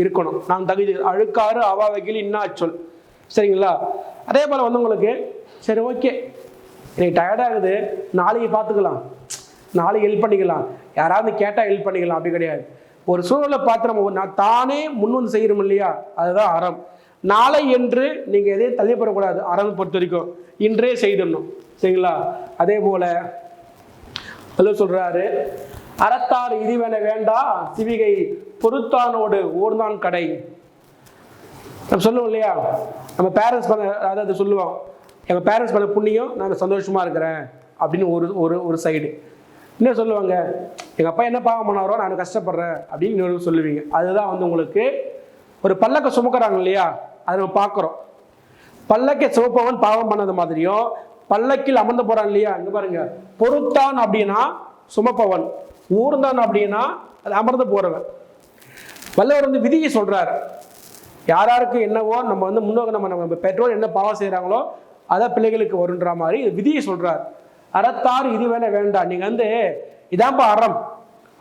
Speaker 1: இருக்கணும். 4 தகுதி, அழுக்காறு அவாவகில் இன்னாச்சொல். சரிங்களா? அதே போல உங்களுக்கு சரி ஓகே எனக்கு டயர்டாகுது, நாளைக்கு பார்த்துக்கலாம், நாளைக்கு ஹெல்ப் பண்ணிக்கலாம், யாராவது கேட்டால் ஹெல்ப் பண்ணிக்கலாம், அப்படி கிடையாது. ஒரு சூழலை பார்த்து நம்ம நான் தானே முன்வந்து செய்கிறோம் இல்லையா, அதுதான் அறம். நாளை என்று நீங்கள் எதையும் தள்ளிப்படக்கூடாது. அறம் பொறுத்த வரைக்கும் இன்றே செய்திடணும், சரிங்களா? அதே போல் சொல்கிறாரு, அறத்தார் இதுவென வேண்டா சிவிகை பொறுத்தானோடு ஓர்தான் கடை. நம்ம சொல்லுவோம் இல்லையா, நம்ம பேரண்ட்ஸ் பண்ண, அதாவது சொல்லுவோம், எங்கள் பேரண்ட்ஸ் பண்ண புண்ணியம் நான் சந்தோஷமாக இருக்கிறேன் அப்படின்னு ஒரு சைடு. இன்னும் சொல்லுவாங்க, எங்கள் அப்பா என்ன பாவம் பண்ணாரோ நான் கஷ்டப்படுறேன் அப்படின்னு இன்னொரு சொல்லுவீங்க. அதுதான் வந்து உங்களுக்கு ஒரு பல்லக்கை சுமக்கிறாங்க இல்லையா, அதை நம்ம பார்க்குறோம். பல்லக்கை சுமப்பவன் பாவம் பண்ணது மாதிரியும் பல்லக்கில் அமர்ந்து போகிறான் இல்லையா, இங்கே பாருங்க, பொறுத்தான் அப்படின்னா சுமப்பவன், ஊர்ந்தான் அப்படின்னா அது அமர்ந்து போகிறவன். வள்ளுவர் வந்து விதியை சொல்கிறார், யாராருக்கு என்னவோ நம்ம வந்து முன்னோக்க நம்ம பெற்றோர் என்ன பாவம் செய்கிறாங்களோ அதான் பிள்ளைகளுக்கு வருன்ற மாதிரி விதியை சொல்கிறார். அறத்தார் இது வேணா வேண்டாம், நீங்கள் வந்து இதான்ப்பா அறம்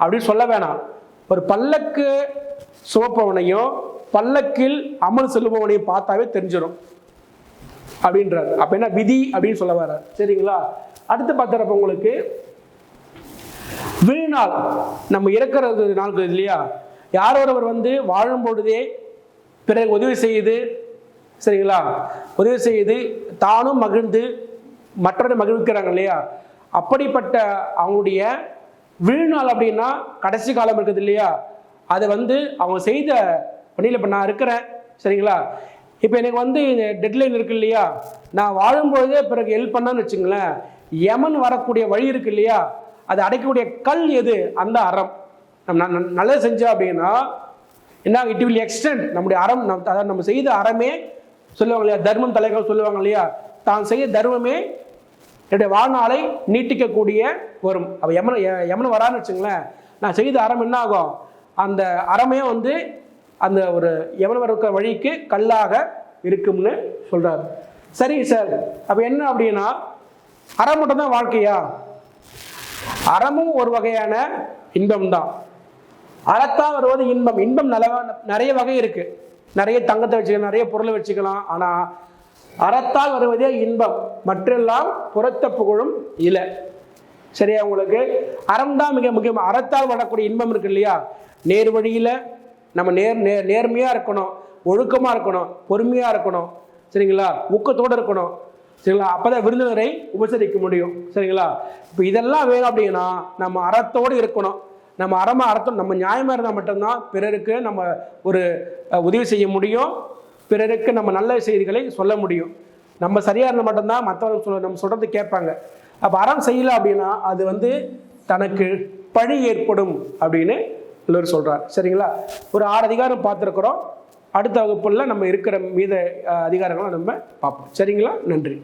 Speaker 1: அப்படின்னு சொல்ல வேணாம். ஒரு பல்லக்கு சுமப்பவனையும் பல்லக்கில் அமல் செல்லுபவனையும் பார்த்தாவே தெரிஞ்சிடும் அப்படின்றார். அப்ப என்ன விதி அப்படின்னு சொல்ல வர்றார், சரிங்களா? அடுத்து பார்த்துறப்ப உங்களுக்கு விழுநாள், நம்ம இறக்கிறது நாட்கள் இல்லையா, யார் ஒருவர் வந்து வாழும் பொழுதே பிறகு உதவி செய்யுது, சரிங்களா, உதவி செய்து தானும் மகிழ்ந்து மற்றவரை மகிழ்விக்கிறாங்க இல்லையா, அப்படிப்பட்ட அவங்களுடைய விழுநாள் அப்படின்னா கடைசி காலம் இருக்குது இல்லையா, அதை வந்து அவங்க செய்த பணியில் இப்போ நான் இருக்கிறேன், சரிங்களா, இப்போ எனக்கு வந்து டெட்லைன் இருக்கு இல்லையா, நான் வாழும்பொழுதே பிறகு ஹெல்ப் பண்ணான்னு வச்சுங்களேன், யமன் வரக்கூடிய வழி இருக்கு இல்லையா, அது அடைக்கக்கூடிய கல் எது, அந்த அறம். நம்ம நல்லது செஞ்சோம் அப்படின்னா என்ன, இட் வில் எக்ஸ்டெண்ட் நம்முடைய அறம். அதாவது நம்ம செய்த அறமே சொல்லுவாங்க இல்லையா, தர்மம் தலைகள் சொல்லுவாங்க இல்லையா, தான் செய்ய தர்மமே என்னுடைய வாழ்நாளை நீட்டிக்கக்கூடிய வரும். அப்போ யமன் வரான்னு வச்சுங்களேன், நான் செய்த அறம் என்ன ஆகும், அந்த அறமே வந்து அந்த ஒரு யமன் வர வழிக்கு கல்லாக இருக்கும்னு சொல்றாரு. சரி சார், அப்போ என்ன அப்படின்னா அறம் மட்டும் தான் வாழ்க்கையா? அறமும் ஒரு வகையான இன்பம் தான். அறத்தா வருவது இன்பம். இன்பம் நிறைய வகை இருக்கு, நிறைய தங்கத்தை வச்சுக்கலாம், நிறைய பொருளை வச்சுக்கலாம். ஆனா அறத்தால் வருவதே இன்பம், மற்றெல்லாம் புறத்த புகழும் இல்லை. சரியா? உங்களுக்கு அறம் தான் மிக முக்கியம். அறத்தால் வரக்கூடிய இன்பம் இருக்கு இல்லையா, நேர் வழியில நம்ம நேர்மையா இருக்கணும், ஒழுக்கமா இருக்கணும், பொறுமையா இருக்கணும், சரிங்களா, ஊக்கத்தோடு இருக்கணும், சரிங்களா, அப்பதான் விருந்தினரை உபசரிக்க முடியும், சரிங்களா. இப்போ இதெல்லாம் வேணும் அப்படின்னா நம்ம அறத்தோடு இருக்கணும். நம்ம அறத்தம் நம்ம நியாயமா இருந்தால் மட்டும்தான் பிறருக்கு நம்ம ஒரு உதவி செய்ய முடியும், பிறருக்கு நம்ம நல்ல செய்திகளை சொல்ல முடியும். நம்ம சரியா இருந்தால் மட்டும்தான் மற்றவங்க நம்ம சொல்றது கேட்பாங்க. அப்போ அறம் செய்யல அப்படின்னா அது வந்து தனக்கு பழி ஏற்படும் அப்படின்னு எல்லோரும் சொல்றார், சரிங்களா. ஒரு 6 அதிகாரம் பார்த்துருக்குறோம். அடுத்த வகுப்புல நம்ம இருக்கிற மீத அதிகாரங்களை நம்ம பார்ப்போம், சரிங்களா. நன்றி.